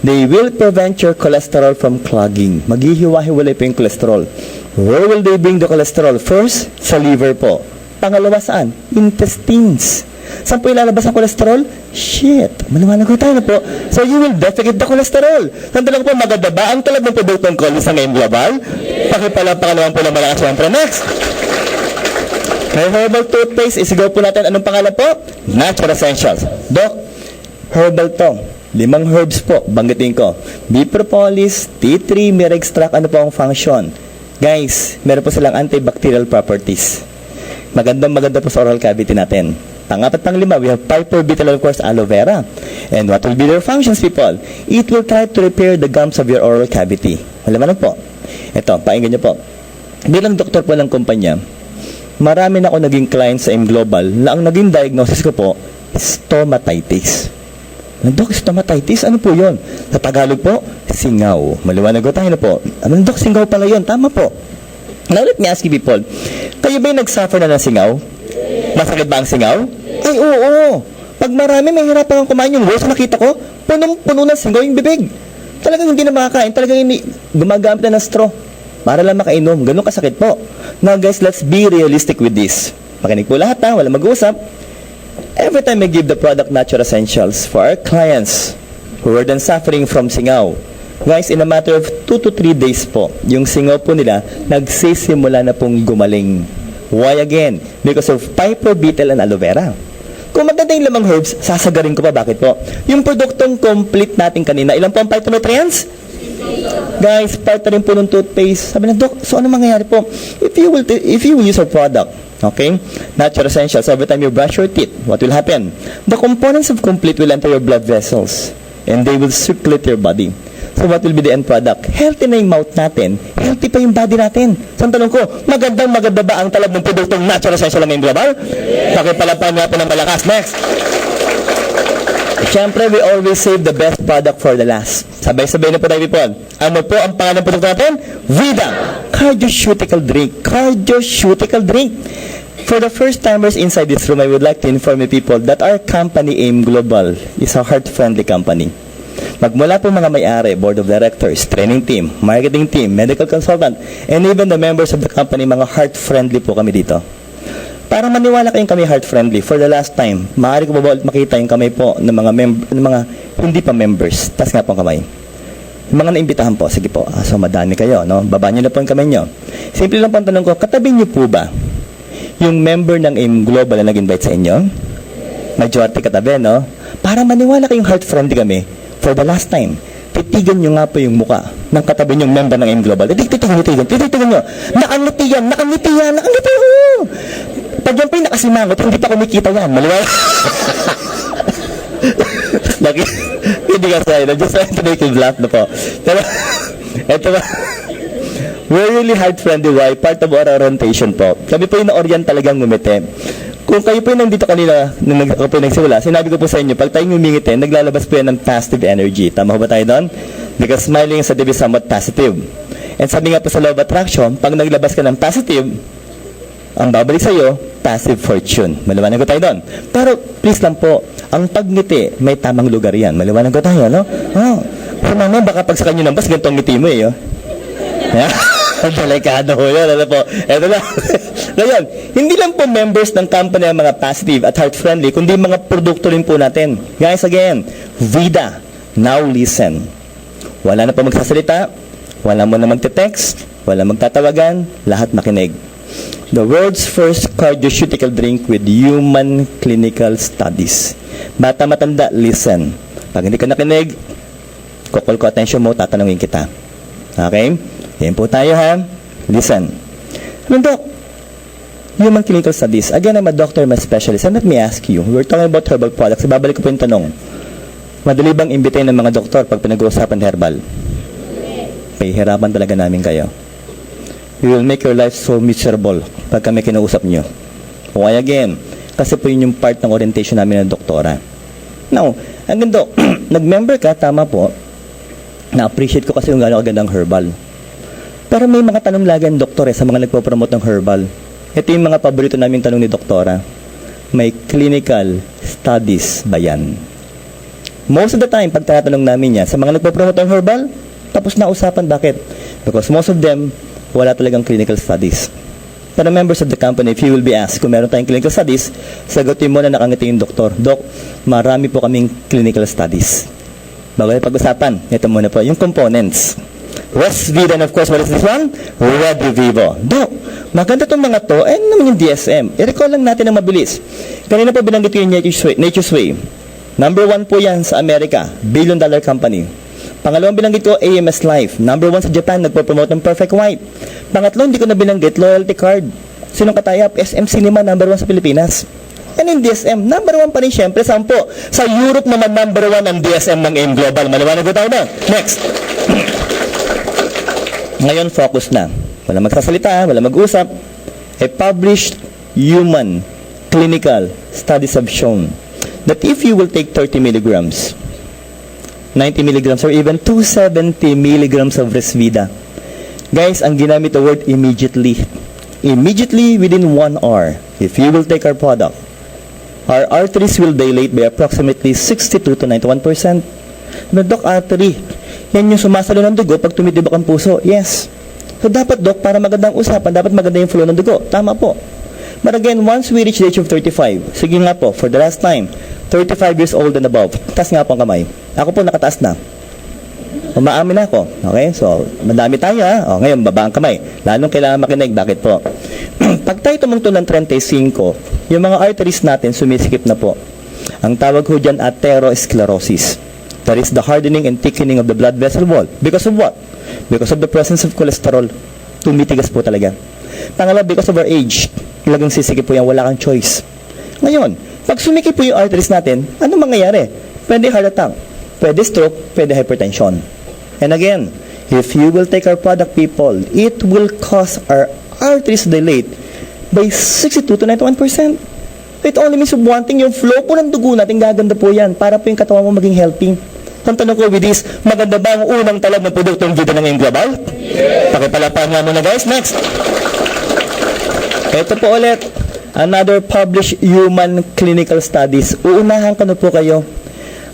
They will prevent your cholesterol from clogging. Maghihiwa-hiwalay po yung cholesterol. Where will they bring the cholesterol? First, sa liver po. Pangalawa saan? Intestines. Saan po ilalabas ang cholesterol? Shit. Maliwanag ko tayo na po. So you will defecate the cholesterol. Sandali lang po, maganda ba ang talab ng produktong cholesterol sa ngayong global? Pakipalapakan naman po ng malakas. Siyempre, next. May herbal toothpaste, isigaw po natin. Anong pangalan po? Natural Essentials. Doc, herbal to. 5 herbs po, banggitin ko. Bee propolis, tea tree, myrrh extract, ano po ang function? Guys, meron po silang antibacterial properties. Maganda po sa oral cavity natin. Pang-4, pang-5, we have piper beetle, of course, aloe vera. And what will be their functions, people? It will try to repair the gums of your oral cavity. Alam mo po? Ito, painggan niyo po. Bilang doktor po ng kumpanya, marami na ako naging client sa M-Global na ang naging diagnosis ko po, stomatitis. Dok, stomatitis? Ano po yun? Sa Tagalog po, singaw. Maliwanag ko tayo na po. Ano, Dok, singaw pala yun. Tama po. Now, let me ask you people, kayo ba yung nag-suffer na ng singaw? Masakit ba ang singaw? Ay, oo. Pag marami, may hirapan kang kumain yung worst nakita ko, punong-puno ng singaw yung bibig. Talagang hindi na makakain. Talagang gumagamit na ng straw para lang makainom. Ganun kasakit po. Now guys, let's be realistic with this. Makinig po lahat ha, wala mag-uusap. Every time I give the product Natural Essentials for our clients who were then suffering from singaw, guys, in a matter of 2 to 3 days po, yung singaw po nila, nagsisimula na pong gumaling. Why again? Because of piper beetle and aloe vera. Kung maganda yung 5 herbs, sasagarin ko pa. Bakit po? Yung produktong complete natin kanina, ilan po ang phytonutrients? Guys, part na rin po ng toothpaste. Sabi na, Dok, so ano mangyayari po? If you will use our product, okay, Natural Essentials, every time you brush your teeth, what will happen? The components of complete will enter your blood vessels and they will circulate your body. So what will be the end product? Healthy na yung mouth natin, healthy pa yung body natin. So ang tanong ko, maganda ba ang talab ng produktong Natural Essentials ng global? Pakipalapan nga po ng malakas. Next. Siyempre, we always save the best product for the last. Sabay-sabay na po tayo, people. Ano po ang pangalan ng produkto natin? Vida Cardioceutical Drink. Cardioceutical Drink. For the first timers inside this room, I would like to inform you people that our company, AIM Global, is a heart-friendly company. Magmula po mga may-ari, board of directors, training team, marketing team, medical consultant, and even the members of the company, mga heart-friendly po kami dito. Para maniwala kayong kami heart-friendly, for the last time, maaari ko ba ulit makita yung kamay po ng mga hindi pa members. Tas nga po ang kamay. Yung mga naimbitahan po, sige po, so madami kayo, no? Baba nyo na po ang kamay nyo. Simple lang po ang tanong ko, katabi nyo po ba yung member ng AIM Global na nag-invite sa inyo? Majority katabi, no? Para maniwala kayong heart-friendly kami, for the last time, titigan nyo nga po yung muka ng katabi nyong member ng AIM Global. Titigan nyo. Nakangiti yan. Pag yan pa yung nakasimangot, hindi pa kumikita yan. Maliwanag. Hindi ka sa'yo. Just trying to make you laugh na po. Pero, ito ba? We're really heart-friendly. Why? Part of our orientation po. Kami po yung na-orient talagang ngumiti. Kung kayo po yung nandito kanila, nung ako po yung nagsimula, sinabi ko po sa inyo, pag tayong ngumingiti, naglalabas po yan ng positive energy. Tama ba tayo doon? Because smiling is a be somewhat positive. And sabi nga po sa law of attraction, pag naglabas ka ng positive, Ang babalik sa'yo, passive fortune. Maliwanag ko tayo doon. Pero please lang po, ang pagngiti, may tamang lugar yan. Maliwanag ko tayo, no? Oh. So, mama, baka pag sa kanyo ng bus, ganito ang ngiti mo eh, oh. Yeah? Delikado ho yun. Ano po? Eto na. Ngayon, hindi lang po members ng company ang mga positive at heart-friendly, kundi mga produkto rin po natin. Guys, again, Vida, now listen. Wala na po magsasalita, wala mo na magte-text, wala magtatawagan, lahat makinig. The world's first cardioceutical drink with human clinical studies. Bata matanda, listen. Pag hindi ka nakinig, kukul ko attention mo, tatanungin kita. Okay? Yan po tayo ha. Listen. Dok, human clinical studies. Again, I'm a doctor, I'm a specialist. And let me ask you, we're talking about herbal products. Babalik ko po yung tanong. Madali bang imbitahin ng mga doktor pag pinag-uusapan herbal? Pahihirapan talaga namin kayo. You will make your life so miserable pag kami kinausap nyo. Why again? Kasi po yun yung part ng orientation namin ng doktora. Now, hanggang dok, nag-member ka, tama po. Na-appreciate ko kasi yung gano'ng agandang herbal. Pero may mga tanong lagi ang doktor sa mga nagpo-promote ng herbal. Ito yung mga paborito namin tanong ni doktora. May clinical studies ba yan? Most of the time, pag tinatanong namin yan, sa mga nagpo-promote ng herbal, tapos na usapan. Bakit? Because most of them, wala talagang clinical studies. Pero members of the company, if you will be asked kung meron tayong clinical studies, sagutin mo na nakangiti yung doktor. Dok, marami po kaming clinical studies. Bago yung pag-usapan, ito muna po, yung components. Resvida, and of course, what is this one? Redivivo. Dok, maganda itong mga to, naman yung DSM. I-recall lang natin ang mabilis. Kanina po binanggit ko yung Nature's Way. Number 1 po yan sa Amerika, billion-dollar company. Pangalawang binanggit ko, AMS Life. Number 1 sa Japan, nagpo-promote ng Perfect White. Pangatlo, hindi ko na binanggit, Loyalty Card. Sinong katayap? SM Cinema, number 1 sa Pilipinas. And in DSM, number 1 pa rin siyempre, saan po? Sa Europe naman, number 1 ang DSM ng AIM Global. Maliwanag ko tayo na. Next. Ngayon, focus na. Wala magsasalita, wala mag-usap. A published human clinical studies have shown that if you will take 30 milligrams, 90 milligrams, or even 270 milligrams of Resvida, guys, ang ginamit the word immediately. Immediately within 1 hour, if you will take our product, our arteries will dilate by approximately 62 to 91%. Dok, artery, yan yung sumasalo ng dugo pag tumitibok ang puso. Yes. So dapat, Dok, para magandang usapan, dapat maganda yung flow ng dugo. Tama po. But again, once we reach the age of 35, sige nga po, for the last time, 35 years old and above, taas nga po ang kamay. Ako po nakataas na. Umaamin na ako. Okay? So, madami tayo ha. O, ngayon, baba ang kamay. Lalong kailangan makinig. Bakit po? Pag tayo tumungtong ng 35, yung mga arteries natin sumisikip na po. Ang tawag ho dyan, atherosclerosis. That is the hardening and thickening of the blood vessel wall. Because of what? Because of the presence of cholesterol. Tumitigas po talaga. Pangalawa, because of our age. Talagang sisikip po yan, wala kang choice. Ngayon, pag sumikip po yung arteries natin, ano mangyayari? Pwede heart attack, pwede stroke, pwede hypertension. And again, if you will take our product, people, it will cause our arteries to dilate by 62 to 91%. It only means of one thing, yung flow po ng dugo natin, gaganda po yan, para po yung katawan mo maging healthy. Ang tanong ko with this, maganda ba ang unang talab ng produktong Vida ng AIM Global? Yes. Pakipalapan nga muna guys, next. Ito po ulit, another published human clinical studies. Uunahan ko na po kayo.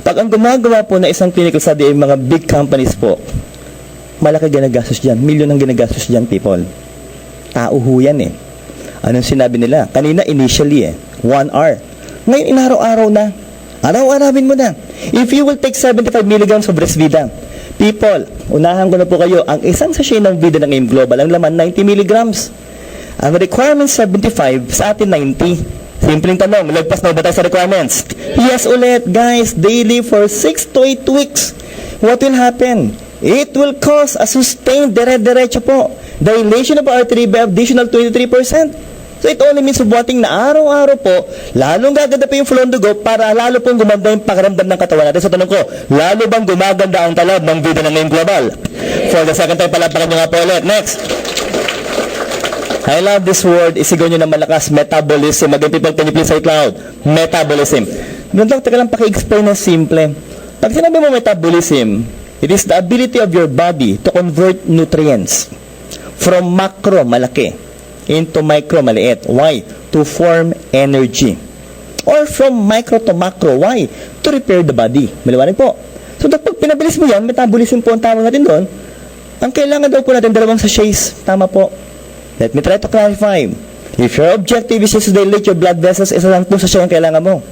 Pag ang gumagawa po na isang clinical study ay mga big companies po, malaki ginagastos dyan. Milyon ang ginagastos dyan, people. Tao ho yan eh. Anong sinabi nila? Kanina, initially 1 hour. Ngayon, inaraw-araw na. Araw-arawin mo na. If you will take 75 milligrams of Resvida, people, unahan ko na po kayo, ang isang sachet ng Vida ng AIM Global, ang laman 90 milligrams. Ang requirement 75, sa atin 90. Simpleng tanong, lagpas na ba tayo sa requirements? Yes ulit, guys, daily for 6 to 8 weeks. What will happen? It will cause a sustained dire-diretso po. Dilation of artery by additional 23%. So it only means buhating na araw-araw po, lalong gaganda pa yung flow ng dugo para lalo pong gumanda yung pakiramdam ng katawan natin. So tanong ko, lalo bang gumaganda ang talab ng Vida ng AIM Global? For the second time, palapakan nyo nga po ulit. Next. I love this word. Isigaw nyo na malakas, metabolism. Again, people, can you please say it loud? Metabolism. Doon teka lang paki-explain na simple. Pag sinabi mo metabolism, it is the ability of your body to convert nutrients from macro, malaki, into micro, maliit. Why? To form energy. Or from micro to macro. Why? To repair the body. Maliwanag po. So, pag pinabilis mo yan, metabolism po ang tawag natin doon. Ang kailangan daw po natin, 2 sachets. Tama po. Let me try to clarify. If your objective is just to dilate your blood vessels, isa lang po sachet ang kailangan mo.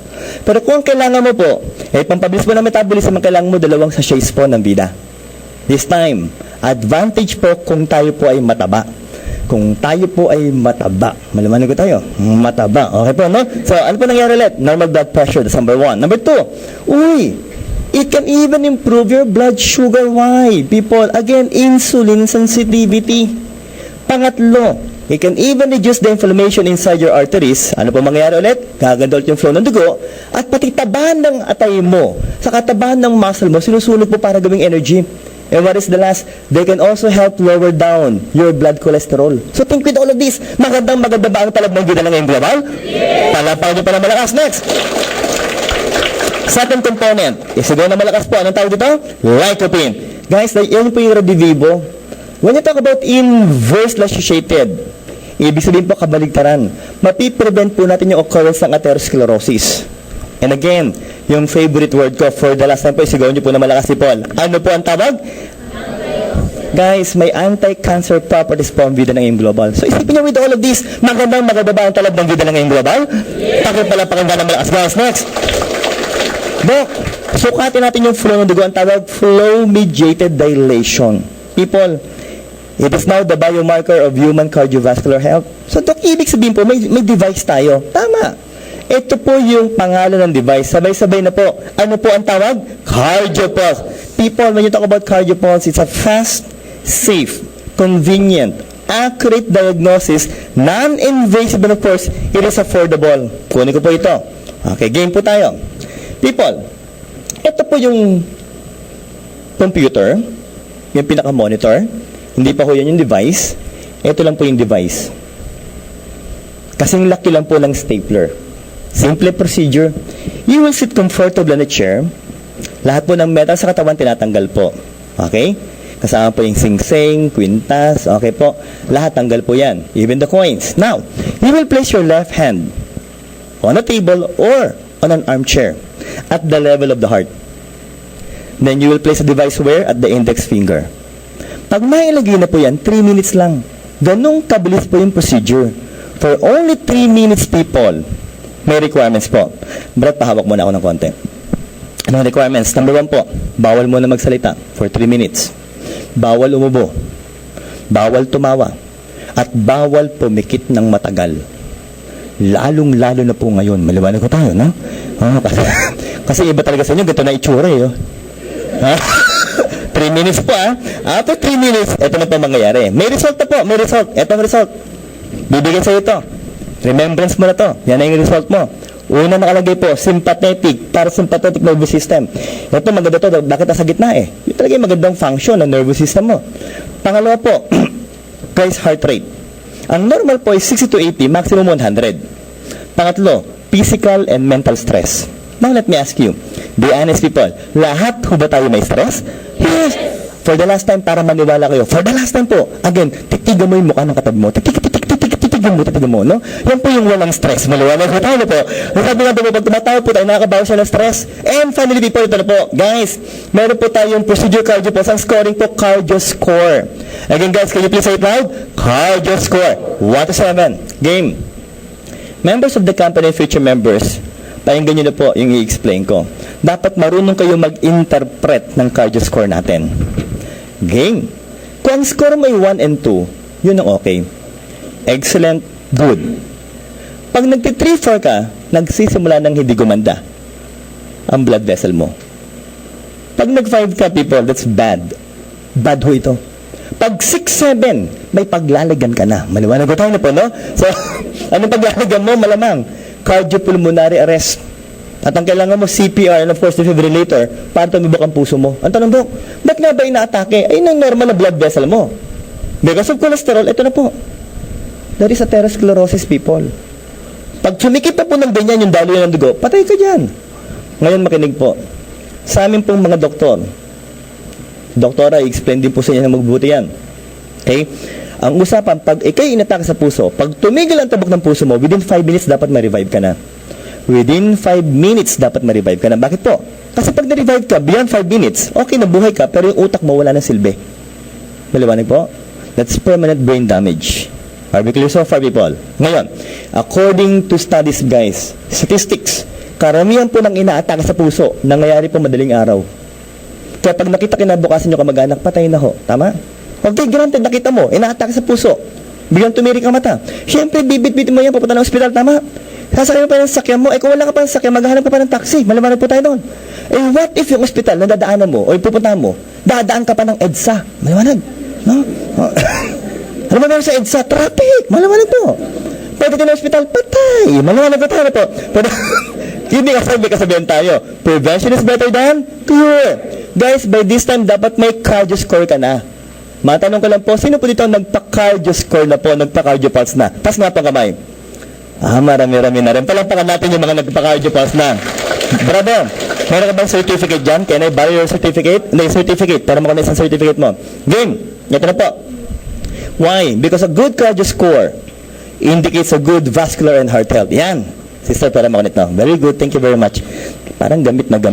Pero kung kailangan mo po, pampabilis mo ng metabolism, ang kailangan mo 2 sachets po ng bida. This time, advantage po kung tayo po ay mataba. Kung tayo po ay mataba. Maliwanag ko tayo? Mataba. Okay po, no? So, ano po nangyari ulit? Normal blood pressure, that's number 1. Number 2, it can even improve your blood sugar. Why? People, again, insulin sensitivity. Pangatlo, it can even reduce the inflammation inside your arteries. Ano po mangyayari ulit? Gaganda ulit yung flow ng dugo. At pati tabahan ng atay mo, sa katabahan ng muscle mo, sinusunog po para gawing energy. And what is the last? They can also help lower down your blood cholesterol. So think with all of this, maganda ba ang talab ng gida ng global? Palapaw nyo pa na malakas. Next! Second component, isigaw na malakas po. Anong tawag dito? Lycopene. Guys, yan po yung redivivo. When you talk about inverse associated, ibig sabihin po kabaligtaran, mapiprevent po natin yung occurrence ng atherosclerosis. And again, yung favorite word ko for the last time po, isigaw nyo po na malakas si Paul. Ano po ang tawag? Guys, may anti-cancer properties po ang vida ng global. So isipin nyo with all of this, maganda ba ang talab ng vida ng global? Pakipalapakanda ng malakas. Guys, next. Dok, sukatin natin yung flow ng dugo. Ang tawag, flow-mediated dilation. People, it is now the biomarker of human cardiovascular health. So, Dok, ibig sabihin po, may device tayo. Tama. Ito po yung pangalan ng device. Sabay-sabay na po. Ano po ang tawag? CardioPulse. People, when you talk about CardioPulse, it's a fast, safe, convenient, accurate diagnosis, non-invasive, and of course, it is affordable. Kunin ko po ito. Okay, game po tayo. People, ito po yung computer, yung pinaka-monitor. Hindi pa ho yan yung device. Ito lang po yung device. Kasing laki lang po ng stapler. Simple procedure. You will sit comfortable in a chair. Lahat po ng metal sa katawan tinatanggal po. Okay? Kasama po yung sing-sing, kwintas, okay po. Lahat tanggal po yan. Even the coins. Now, you will place your left hand on a table or on an armchair at the level of the heart. Then you will place the device where? At the index finger. Pag mailagay na po yan, 3 minutes lang. Ganong kabilis po yung procedure. For only 3 minutes, people, may requirements po. Brad, pahawak muna ako ng konti. Anong requirements? Number 1 po, bawal muna magsalita for 3 minutes. Bawal umubo. Bawal tumawa. At bawal pumikit ng matagal. Lalong-lalo na po ngayon. Maliwanag ko tayo, no? Kasi iba talaga sa inyo, ganito na itsura eh. 3 minutes po After 3 minutes, ito na po mangyayari. May result na po, may result. Ito ang result. Bibigyan sa ito. Remembrance mo na to. Yan na yung result mo. Una nakalagay po, sympathetic, parasympathetic nervous system. Ito maganda to, bakit nasa gitna eh? Yung talaga yung magandang function ng nervous system mo. Pangalawa po, guys, heart rate. Ang normal po is 60 to 80, maximum 100. Pangatlo, physical and mental stress. Now let me ask you, be honest people, lahat ho ba tayo may stress? Yes! For the last time, para maniwala kayo, for the last time po, again, titigan mo yung mukha ng katabi mo, titigan mo, no? Yan po yung walang stress. Maliwanag ko tayo po. Sabi nga po, pag tumatawa po tayo, nakakabawa siya ng stress. And finally, people, ito na po. Guys, meron po tayong procedure cardio po. Ang scoring po, cardio score. Again, guys, can you please say it loud? Cardio score. 1 to 7. Game. Members of the company and future members, pakinggan nyo na po yung i-explain ko. Dapat marunong kayo mag-interpret ng cardio score natin. Game. Kung ang score may 1 and 2, yun ang okay. Excellent, good. Pag nagti-3-4 ka, nagsisimula ng hindi gumanda ang blood vessel mo. Pag nag-5 ka, people, that's bad. Bad ho ito. Pag 6-7, may paglalagan ka na. Maliwanag ko tayo na po, no? So, anong paglalagan mo? Malamang, cardiopulmonary arrest. At ang kailangan mo, CPR, and of course, defibrillator, para tumibok ang puso mo. Ang tanong, Dok, ba't nga ba ina-atake? Ayun ang normal na blood vessel mo. Because of cholesterol, ito na po. There is atherosclerosis, people. Pag sumikip na po ng ganyan yung daloy ng dugo, patay ka dyan. Ngayon makinig po. Sa amin pong mga doktora, i-explain din po sa inyo ng magbubuti yan. Okay? Ang usapan, pag ikay inatake sa puso, pag tumigil ang tabok ng puso mo, within 5 minutes dapat ma-revive ka na. Within 5 minutes dapat ma-revive ka na. Bakit po? Kasi pag na-revive ka, beyond 5 minutes, okay, nabuhay ka, pero yung utak mo wala ng silbi. Maliwanag po? That's permanent brain damage. Are we clear so far, people? Ngayon, according to studies, guys, statistics, karamihan po ng inaatake sa puso, nangyayari po madaling araw. Kaya pag nakita kinabukasan nyo kamag-anak, patay na ho. Tama? Okay, granted, nakita mo, inaatake sa puso. Biglang tumirik ang mata. Siyempre, bibit-bitin mo yan, papunta ng ospital, tama? Sasakyan mo pa ng sakyan mo, kung wala ka pa ng sakyan, maghahanap ka pa ng taxi. Malamanag po tayo doon. What if yung ospital na dadaanan mo, o yung pupuntahan mo, dadaan ka pa ng EDSA? Malamanag. No? Ano ba meron sa EDSA? Traffic. Malamanag po. Pwede ka ng ospital, patay. Malamanag po tayo po. Hindi kasabihan tayo. Prevention is better than cure. Guys, by this time, dapat may cardio score ka na. Matanong ko lang po, sino po dito nagpa-cardio score na po, nagpa-cardio pulse na? Tas nga pang kamay. Marami-rami na rin. Palampakan natin yung mga nagpa-cardio pulse na. Brother, meron ka bang certificate dyan? Can I borrow your certificate? Hindi, certificate. Para makona isang certificate mo. Game. Ito na po. Why? Because a good cardio score indicates a good vascular and heart health. Yan. Sister, para makona ito. Very good. Thank you very much. Parang gamit na.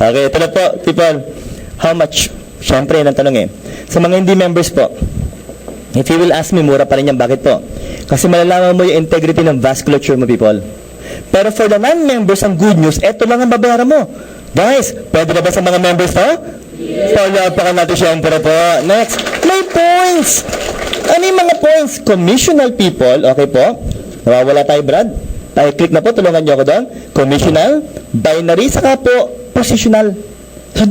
Okay, ito na po, people. How much? Siyempre, yun ang tanong eh. Sa mga hindi members po, if you will ask me, mura pa rin yan. Bakit po? Kasi malalaman mo yung integrity ng vasculature mo, people. Pero for the non-members, ang good news, eto lang ang babayaran mo. Guys, pwede na ba sa mga members to? Yes. Palapakan natin siyempre po. Next, may points. Ano yung mga points? Commissional people, okay po? Nawawala tayo, Brad? Tayo, click na po, tulungan niyo ako doon. Commissional, binary, saka po, positional. So,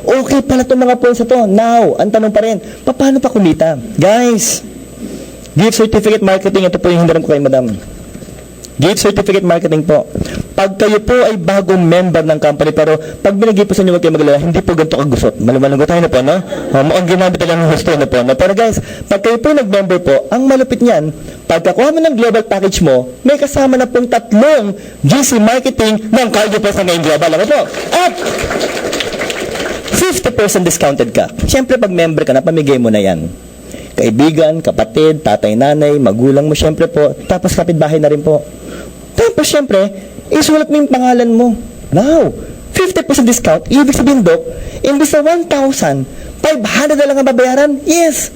okay pala itong mga points na to. Now, ang tanong pa rin, paano pa kumita? Guys, gift certificate marketing, ito po yung hindaran ko kay madam. Gift certificate marketing po. Pag kayo po ay bagong member ng company, pero pag binigay po sa inyo, huwag kayo magalala, hindi po ganito kagusot. Malumalang tayo na po, no? Ang ginamit lang ng hosto na po, no? Pero guys, pag kayo po nag-member po, ang malupit niyan, pagkakuha mo ng global package mo, may kasama na pong 3 GC marketing ng cardio plus na ngayon global. Ano po? At 50% discounted ka. Siyempre, pag member ka na, pamigay mo na yan. Kaibigan, kapatid, tatay, nanay, magulang mo, siyempre po. Tapos kapitbahay na rin po. Tapos, siyempre, isulat mo yung pangalan mo. Now, 50% discount, ibig sabihin, Dok, imbis na 1,500 na lang ang babayaran? Yes!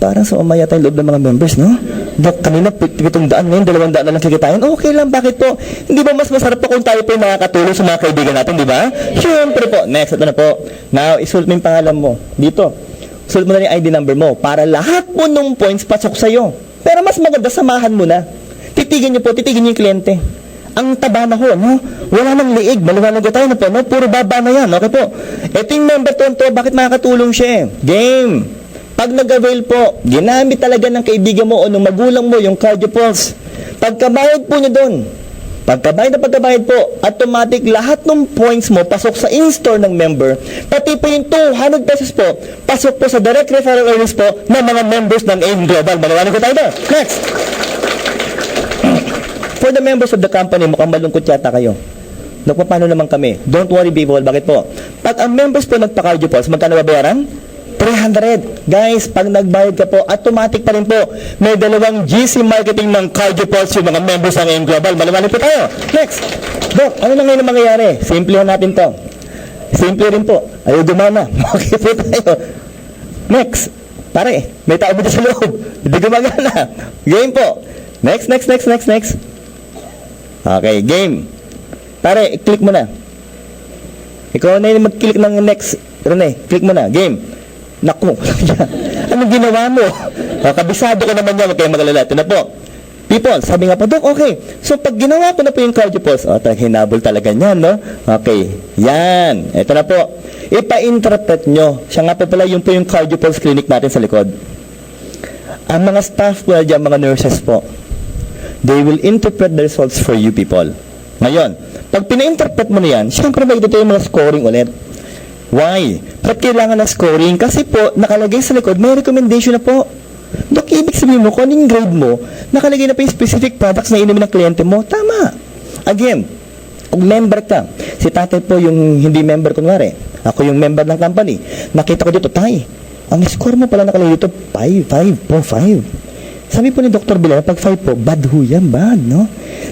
Parang sa umaya tayong loob ng mga members, no? Dok, kanina 700, ngayon 200 na lang kikitain. Okay lang, bakit po? Hindi ba mas masarap po kung tayo po yung makakatulong sa mga kaibigan natin, di ba? Siyempre po. Next, ito na po. Now, isulat mo yung pangalan mo. Dito. Isulat mo na yung ID number mo para lahat po nung points pasok sa'yo. Pero mas maganda, samahan mo na. Titigin niyo yung kliyente. Ang taba na ho, no? Wala nang liig. Maliwanag tayo na po, no? Puro baba na yan. Okay po. Ito yung member to, bakit makakatulong siya? Game. Pag nag-avail po, ginamit talaga ng kaibigan mo o ng magulang mo yung cardio pulse. Pagkabayad po nyo doon, pagkabayad po, automatic lahat ng points mo pasok sa in-store ng member, pati po yung 200 pesos po, pasok po sa direct referral earnings po ng mga members ng AIM Global. Maliwanag ko tayo doon. Next! For the members of the company, mukhang malungkot yata kayo. Paano naman kami? Don't worry, people. Bakit po? Pag ang members po nagpa-cardio pulse, magkano babayaran? 300. Guys, pag nagbayad ka po, automatic pa rin po. May 2 GC marketing ng cardio pulse yung mga members ng AIM Global. Maliwanag po tayo. Next. Dok, ano na ngayon ang mangyayari? Simplihan natin to. Simple rin po. Ayaw gumana. Okay po tayo. Next. Pare, may tao dito sa loob. Hindi gumagana. Game po. Next. Okay, game. Pare, click mo na. Ikaw na yung mag-click ng next. Rene, click mo na. Game. Naku, anong ginawa mo? Kabisado ko naman yan, huwag kayong magalala. Ito na po. People, sabi nga po, Dok, okay. So, pag ginawa ko na po yung cardio pulse, hinabol talaga niyan, no? Okay, yan. Ito na po. Ipa-interpret nyo. Siya nga po pala yung cardio pulse clinic natin sa likod. Ang mga staff po na dyan, mga nurses po, they will interpret the results for you, people. Ngayon, pag pina-interpret mo na yan, syempre may ito yung mga scoring ulit. Why? Ba't kailangan ng scoring? Kasi po, nakalagay sa likod, may recommendation na po. Dok, ibig sabihin mo, kung anong grade mo, nakalagay na pa yung specific products na inumin ng kliyente mo. Tama. Again, kung member ka, si tatay po yung hindi member kunwari, ako yung member ng company, nakita ko dito, tay, ang score mo pala nakalagay dito, 5. Sabi po ni Dr. Villar, pag 5 po, bad ho yan, bad, no?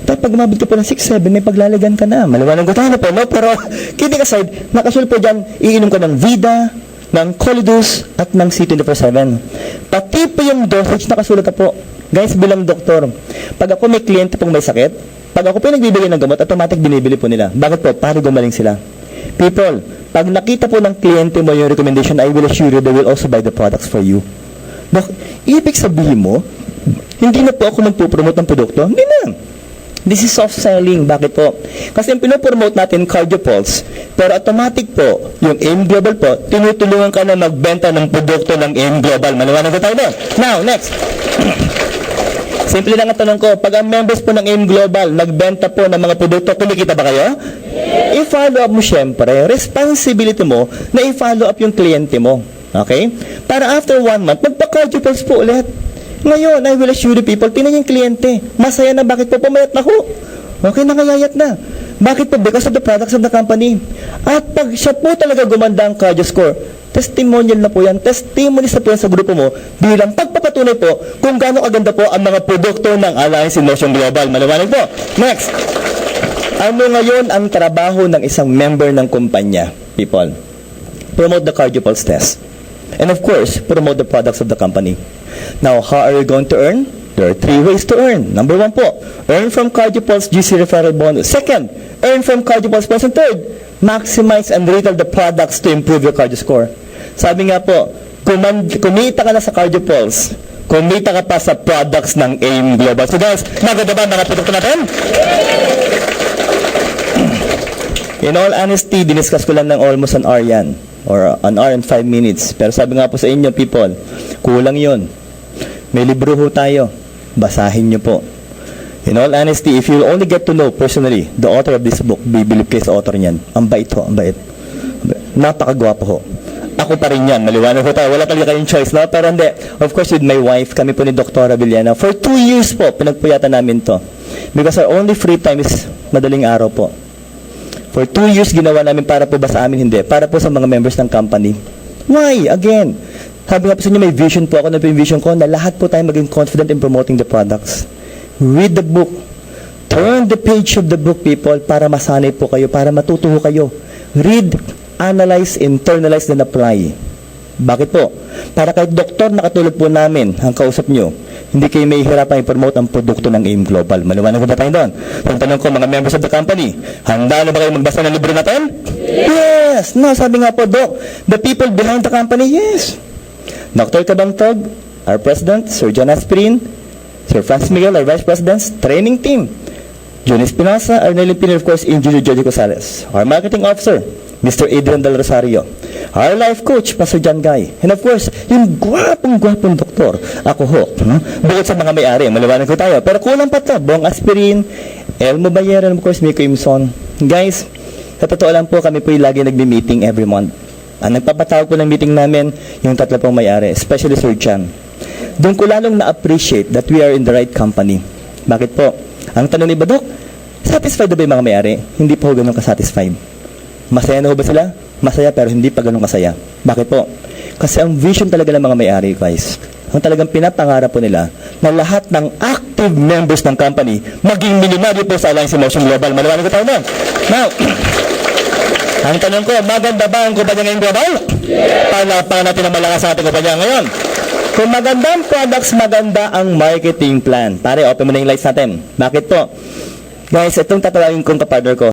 Tapos pag umabot ka po ng 6, 7, may paglalagan ka na. Maliwanag ko tayo na po, no? Pero, kidding aside, nakasul po dyan, iinom ka ng Vida, ng Colidus, at ng C24/7. Pati po yung dosage nakasulat na po. Guys, bilang doktor, pag ako may kliyente pong may sakit, pag ako po nagbibigay ng gamot, automatic binibili po nila. Bakit po? Para gumaling sila. People, pag nakita po ng kliyente mo yung recommendation, I will assure you they will also buy the products for you. Ibig sabihin mo, hindi na po ako magpupromote ng produkto. Hindi na. This is soft selling. Bakit po? Kasi yung pinopromote natin, CardioPulse, pero automatic po, yung AIM Global po, tinutulungan ka na magbenta ng produkto ng AIM Global. Maliwanag ko tayo doon. Now, next. Simple lang ang tanong ko, pag ang members po ng AIM Global, nagbenta po ng mga produkto, kumikita ba kayo? I-follow up mo syempre, responsibility mo na i-follow up yung kliyente mo. Okay? Para after 1 month, magpa-CardioPulse po ulit. Ngayon, I will assure you people, tingnan yung kliyente. Masaya na, bakit po pumayat na ho? Okay, nangayayat na. Bakit po? Because of the products of the company. At pag siya po talaga gumanda ang cardio score, testimonial na po yan, testimonies na po yan sa grupo mo bilang pagpapatunay po kung gaano kaganda po ang mga produkto ng Alliance in Motion Global. Maliwanag po. Next. Ano ngayon ang trabaho ng isang member ng kumpanya? People, promote the CardioPulse test. And of course, promote the products of the company. Now, how are you going to earn? There are 3 ways to earn. Number 1 po, earn from CardioPulse GC referral bonus. Second, earn from CardioPulse bonus. And third, maximize and retail the products to improve your cardio score. Sabi nga po, kumita ka na sa CardioPulse, kumita ka pa sa products ng AIM Global. So guys, maganda ba ang mga produkto natin? In all honesty, diniscuss ko lang ng almost an hour yan. Or an hour and 5 minutes. Pero sabi nga po sa inyo, people, kulang yon. May libro ho tayo. Basahin nyo po. In all honesty, if you only get to know personally the author of this book, bibilib kayo sa author niyan. Ang bait ho, ang bait. Napakagwapo ho. Ako pa rin yan. Maliwanag ho tayo. Wala talaga kayong choice, no? Pero hindi. Of course, with my wife, kami po ni Dr. Villana. For 2 years po, pinagpuyatan namin to. Because our only free time is madaling araw po. For 2 years, ginawa namin para po ba sa amin? Hindi. Para po sa mga members ng company. Why? Again, sabi nga po sa inyo, may vision po ako na vision ko na lahat po tayo maging confident in promoting the products. Read the book. Turn the page of the book, people, para masanay po kayo, para matutuho kayo. Read, analyze, internalize, then apply. Bakit po? Para kahit doktor na katulad po namin, ang kausap nyo, hindi kayo may hirapan i-promote ang produkto ng AIM Global. Maliwanag ko ba tayo doon? Kung tanong ko, mga members of the company, handa na ba kayo magbasa ng libro natin? Yes! No, sabi nga po, Doc, the people behind the company, yes. Dr. Kabangtog, our President, Sir John Aspirin, Sir Francis Miguel, our Vice Presidents, training team, Jun Espinosa, our Nelly Pinner, of course, Engineer Jody Cosales, our Marketing Officer, Mr. Adrian Del Rosario, our life coach, Pastor John Guy, and of course, yung gwapong doktor, ako ho, bukod sa mga may-ari, maliwanag ko tayo, pero kulang pa to, Bong Aspirin, Elmo Bayero, and of course, Miko Imson. Guys, sa totoo lang po, kami po yung lagi nagbi-meeting every month. Ang nagpapatawag po ng meeting namin, yung 3 pong may-ari, especially Sir Chan. Doon ko lalong na-appreciate that we are in the right company. Bakit po? Ang tanong ni Badok, satisfied na ba yung mga may-ari? Hindi po ganun ka-satisfied. Masaya na ho ba sila? Masaya pero hindi pa ganun kasaya. Bakit po? Kasi ang vision talaga ng mga may-ari, guys, ang talagang pinapangarap po nila na lahat ng active members ng company maging minimali po sa Alliance in Motion Global. Maliwanag ko tayo na. Now, ang tanong ko, maganda ba ang kumpanya ngayong global? Yes! Palapakan natin ang malakas sa ating kumpanya ngayon. Kung maganda ang products, maganda ang marketing plan. Pare, open mo na yung lights natin. Bakit po? Guys, itong tatawagin kong kapartner ko,